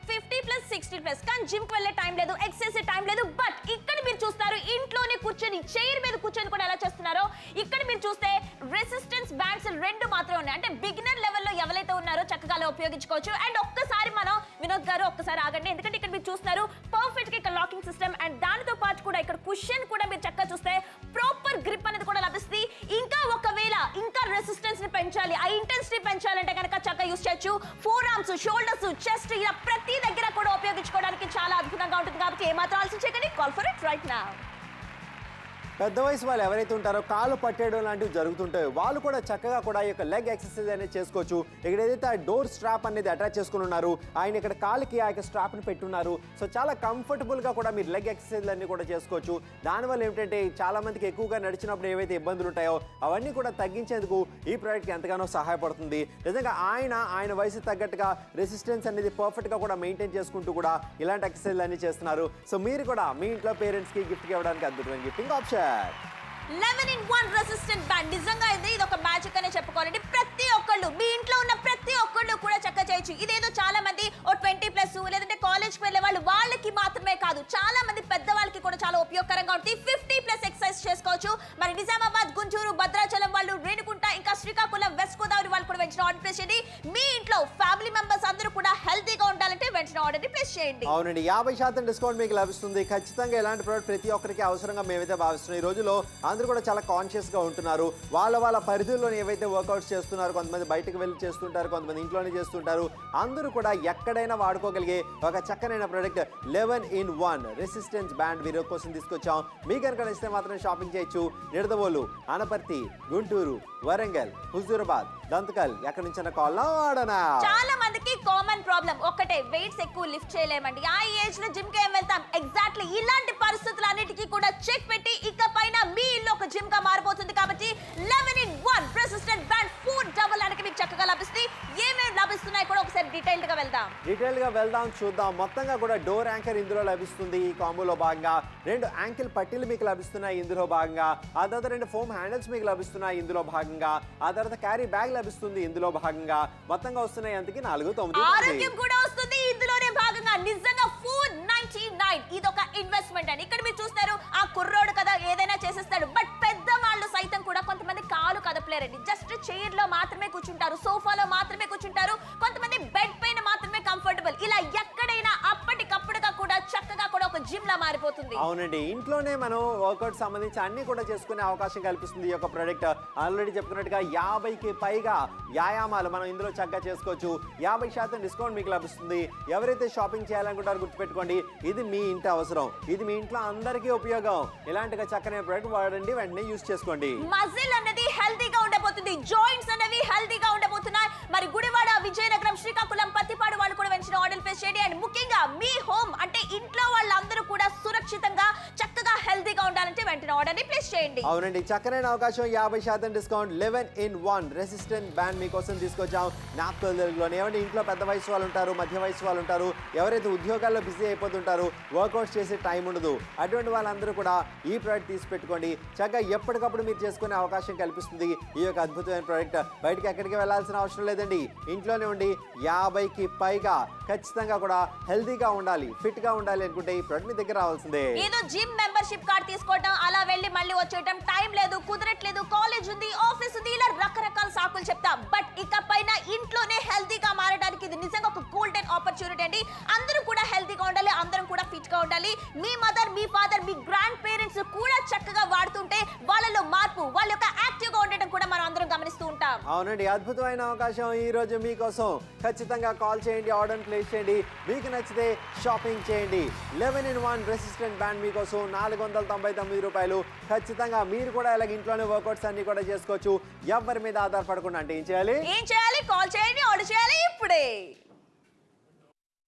50+, 60+, కానీ జిమ్ కి వెళ్ళే టైం లేదు, ఎక్సర్సైజ్ టైం లేదు. బట్ ఇక్కడ మీరు చూస్తారు ఇంట్లోనే కూర్చొని చైర్ మీద కూర్చొని కూడా ఎలా చేస్తున్నారో. ఇక్కడ మీరు చూస్తే రెసిస్టెన్స్ బ్యాండ్స్ 2 మాత్రమే ఉన్నాయి. అంటే బిగినర్ లెవెల్లో ఎవరైతే ఉన్నారో చక్కగా అలా ఉపయోగించుకోవచ్చు. అండ్ ఒక్కసారి మనం వినోద్ గారు ఒక్కసారి ఆగండి, ఎందుకంటే ఇక్కడ మీరు చూస్తున్నారు పర్ఫెక్ట్ గా ఇక్కడ లాకింగ్ సిస్టమ్ అండ్ దానితో పాటు కూడా ఇక్కడ కుషన్ కూడా మీరు చక్కగా చూస్తే ప్రాపర్ గ్రిప్ అనేది కూడా లభిస్తుంది. ఇంకా ఒకవేళ ఇంకా రెసిస్టెన్స్ ని పెంచాలి, ఆ ఇంటెన్సిటీ పెంచాలంటే కనుక చక్కగా యూస్ చేయొచ్చు. ఫోర్ ఆర్మ్స్, షోల్డర్స్, చెస్ట్ ఇలా ప్రతి దగ్గర కూడా ఉపయోగించుకోవడానికి చాలా అద్భుతంగా ఉంటుంది. కాబట్టి ఏమాత్రం ఆలోచన చేయకండి, call for it right now. పెద్ద వయసు వాళ్ళు ఎవరైతే ఉంటారో కాళ్ళు పట్టేయడం లాంటివి జరుగుతుంటాయో వాళ్ళు కూడా చక్కగా కూడా ఈ యొక్క లెగ్ ఎక్సర్సైజ్ అనేది చేసుకోవచ్చు. ఇక్కడ ఏదైతే డోర్ స్ట్రాప్ అనేది అటాచ్ చేసుకుని ఉన్నారు, ఆయన ఇక్కడ కాళ్ళకి ఆ యొక్క స్ట్రాప్ని పెట్టున్నారు. సో చాలా కంఫర్టబుల్గా కూడా మీరు లెగ్ ఎక్సర్సైజ్లు అన్నీ కూడా చేసుకోవచ్చు. దానివల్ల ఏమిటంటే చాలా మందికి ఎక్కువగా నడిచినప్పుడు ఏవైతే ఇబ్బందులు ఉంటాయో అవన్నీ కూడా తగ్గించేందుకు ఈ ప్రోడక్ట్కి ఎంతగానో సహాయపడుతుంది. నిజంగా ఆయన వయసు తగ్గట్టుగా రెసిస్టెన్స్ అనేది పర్ఫెక్ట్గా కూడా మెయింటైన్ చేసుకుంటూ కూడా ఇలాంటి ఎక్సర్సైజ్లు అన్నీ చేస్తున్నారు. సో మీరు కూడా మీ ఇంట్లో పేరెంట్స్కి గిఫ్ట్కి ఇవ్వడానికి అద్భుతమైన gifting option. 11-in-1 resistant band నిజంగా ఇది ఒక మ్యాజిక్ అనే చెప్పుకోవాలండి. ప్రతి ఒక్కళ్ళు మీ ఇంట్లో ఉన్న ప్రతి ఒక్కళ్ళు కూడా చక్కగా చేయొచ్చు. ఇదేదో చాలా మంది 20+ లేదంటే కాలేజ్కి వెళ్ళే వాళ్ళకి మాత్రమే కాదు, చాలా మంది పెద్దవాళ్ళకి కూడా చాలా ఉపయోగకరంగా ఉంటుంది. 50+ ఎక్సర్సైజ్ చేసుకోవచ్చు. మరి నిజామాబాద్, గుంటూరు, భద్రాచలం వాళ్ళు, రేణుగుంట, ఇంకా శ్రీకాకుళం, వెస్ట్ గోదావరి వాళ్ళు కూడా వెంటనే ఆర్డర్ ప్లేస్ చేయండి. మీ ఇంట్లో ఫ్యామిలీ మెంబర్స్ అందరూ కూడా హెల్తీగా ఉండాలంటే వెంటనే ఆర్డర్ ప్లేస్ చేయండి. అవునండి, 50% డిస్కౌంట్ మీకు లభిస్తుంది. ఖచ్చితంగా ఇలాంటి ప్రోడక్ట్ ప్రతి ఒక్కరికి అవసరంగా మేమైతే భావిస్తున్నాం. ఈ రోజులో అందరూ కూడా చాలా కాన్షియస్ గా ఉంటున్నారు. వాళ్ళ పరిధిలో ఏవైతే వర్కౌట్స్ చేస్తున్నారు, కొంతమంది బయటకు వెళ్ళి చేస్తుంటారు, కొంతమంది ఇంట్లోనే చేస్తుంటారు. అందరూ కూడా ఎక్కడైనా వాడుకోగలిగే ఒక చక్కనైన product 11-in-1 resistance band video కోసం తీసుకొచ్చాం. మీకు కనుక నచ్చితే మాత్రం షాపింగ్ చేయొచ్చు. నిడదవోలు, అనపర్తి, గుంటూరు, వరంగల్, హుజూరాబాద్, దంతకల్ ఎక్కడి నుంచి కాల్ వాడనా. చాలా మందికి కామన్ ప్రాబ్లం ఒక్కటే, వెయిట్స్ ఎక్కువ లిఫ్ట్ చేయలేమండి. ఆ ఏజ్ లో జిమ్ కి ఏం వెళ్తాం. ఎగ్జాక్ట్లీ ఇలాంటి పరిస్థితులన్నిటికీ కూడా చెక్ పెట్టి ఇక పైన మీ ఇల్లు ఒక జిమ్ గా మారిపోతుంది. కాబట్టి 11-in-1 రెసిస్టెంట్ బ్యాండ్ 4 అనకి మీకు చక్కగా లభిస్తుంది. ఏమేమి లభిస్తున్నాయి కూడా ఒకసారి డీటెయిల్డ్ గా వెళ్దాం చూద్దాం. మొత్తంగా కూడా డోర్ యాంకర్ ఇందులో లభిస్తుంది. ఈ కాంబోలో భాగంగా 2 యాంకిల్ పట్టీలు మీకు లభిస్తున్నాయి ఇందులో భాగంగా. ఆ తర్వాత 2 ఫోమ్ హ్యాండిల్స్ మీకు లభిస్తున్నాయి ఇందులో భాగంగా. ఆ తర్వాత క్యారీ బ్యాగ్ లభిస్తుంది ఇందులో భాగంగా. మొత్తంగా వస్తున్నాయి అంతకి 4,900. ఆరోగ్యం కూడా వస్తుంది ఇందులోనే భాగంగా. నిజంగా 499 ఇదొక ఇన్వెస్ట్మెంట్ అని ఇక్కడ మీరు చూస్తారు. ఆ కుర్రోడు కదా ఏదైనా చేసేస్తాడు, బట్ పెద్దవాళ్ళు సైతం కూడా కొంతమంది కాలు కదపలేరండి. జస్ట్ చైర్ లో మాత్రమే కూర్చుంటారు, సోఫాలో మాత్రమే కూర్చుంటారు, కొంతమంది బెడ్ పైన మాత్రమే కంఫర్టబుల్. ఇలా ఎక్కడైనా అప్పటికప్పుడుగా కూడా చక్కగా కూడా ఒక జిమ్ లా మారిపోతుంది. అవునండి, ఇంట్లోనే మనం వర్కౌట్ సంబంధించి అన్ని కూడా చేసుకునే అవకాశం కల్పిస్తుంది ఈ యొక్క ప్రోడక్ట్. ఆల్రెడీ చెప్పుకున్నట్టుగా 50కి పైగా వ్యాయామాలు మనం ఇందులో చక్కగా చేసుకోవచ్చు. 50% డిస్కౌంట్ మీకు లభిస్తుంది. ఎవరైతే షాపింగ్ చేయాలనుకుంటారో గుర్తుపెట్టుకోండి, ఇది మీ ఇంటి అవసరం, ఇది మీ ఇంట్లో అందరికీ ఉపయోగం. ఇలాంటిగా చక్కని ప్రోడక్ట్ వాడండి, వెంటనే యూస్ చేసుకోండి. మజిల్ అనేది హెల్తీగా ఉండబోతుంది, జాయింట్స్ అనేవి హెల్తీగా ఉండబోతున్నాయి. మరి గుడివాడ, విజయనగరం, శ్రీకాకుళం, పత్తిపాడు వాళ్ళు కూడా వెంటనే ఆర్డర్ ప్లేస్ చేయండి. అండ్ ముఖ్యంగా మీ హోమ్ అంటే ఇంట్లో వాళ్ళందరూ కూడా సురక్షితంగా చక్కగా హెల్తీగా ఉండాలంటే వెంటనే ఆర్డర్ ప్లేస్ చేయండి. అవునండి, చక్కనైన అవకాశం. 50% డిస్కౌంట్ 11-in-1 రెసిస్టెంట్ బ్యాండ్ మీకోసం తీసుకొచ్చాం. నాప్తోలోనే ఏమంటే ఇంట్లో పెద్ద వయసు వాళ్ళు ఉంటారు, మధ్య వయసు వాళ్ళు ఉంటారు, ఎవరైతే ఉద్యోగాల్లో బిజీ అయిపోతుంటారు, వర్కౌట్స్ చేసే టైం ఉండదు, అటువంటి వాళ్ళందరూ కూడా ఈ ప్రోడక్ట్ తీసి పెట్టుకోండి. చక్కగా ఎప్పటికప్పుడు మీరు చేసుకునే అవకాశం కల్పిస్తుంది ఈ యొక్క అద్భుతమైన ప్రోడక్ట్. బయటకి ఎక్కడికి వెళ్ళాల్సిన అవసరం లేదండి, ఇంట్లోనే ఉండి 50కి పైగా ఖచ్చితంగా కూడా హెల్తీగా ఉండాలి, ఫిట్ గా ఉండాలి అనుకుంటే ఈ ప్రోడక్ట్ మీ దగ్గర రావాల్సిందే. ఏదో జిమ్ మెంబర్షిప్ కార్డ్ తీసుకోవడం, అలా వెళ్ళి మళ్ళీ వచ్చేయడం, టైం లేదు, కుదరట్లేదు, కాలేజ్ ఉంది, ఆఫీస్ ఉంది, ఇలా రకరకాల సాకులు చెప్తాం. బట్ ఇక పైన ఇంట్లోనే హెల్తీగా మారడానికి ఇది నిజంగా ఒక గోల్డెన్ ఆపర్చునిటీ అండి. అందరూ కూడా హెల్తీగా ఉండాలి, అందరం కూడా ఫిట్ గా ఉండాలి. మీ మదర్, మీ ఫాదర్, మీ గ్రాండ్ పేరెంట్స్ కూడా చక్కగా వాడుతుంటే వాళ్ళలో మార్పు, వాళ్ళ యొక్క యాక్టివ్ గా ఉండడం కూడా మనం అందరం గమనిస్తూ ఉంటాం. అవునండి, అద్భుతమైన అవకాశం ఈ రోజు మీకోసం. ఖచ్చితంగా కాల్ చేయండి, ఆర్డర్ ప్లేస్ చేయండి, మీకు నచ్చితే షాపింగ్ చేయండి. 11-in-1 రెసిస్టెంట్ బ్యాండ్ మీకోసం 499 రూపాయలు. ఖచ్చితంగా మీరు కూడా ఇలాగ ఇంట్లోనే వర్కౌట్స్ అన్ని కూడా చేసుకోవచ్చు. ఎవరి మీద ఆధారపడకుండా. అంటే ఏం చేయాలి? కాల్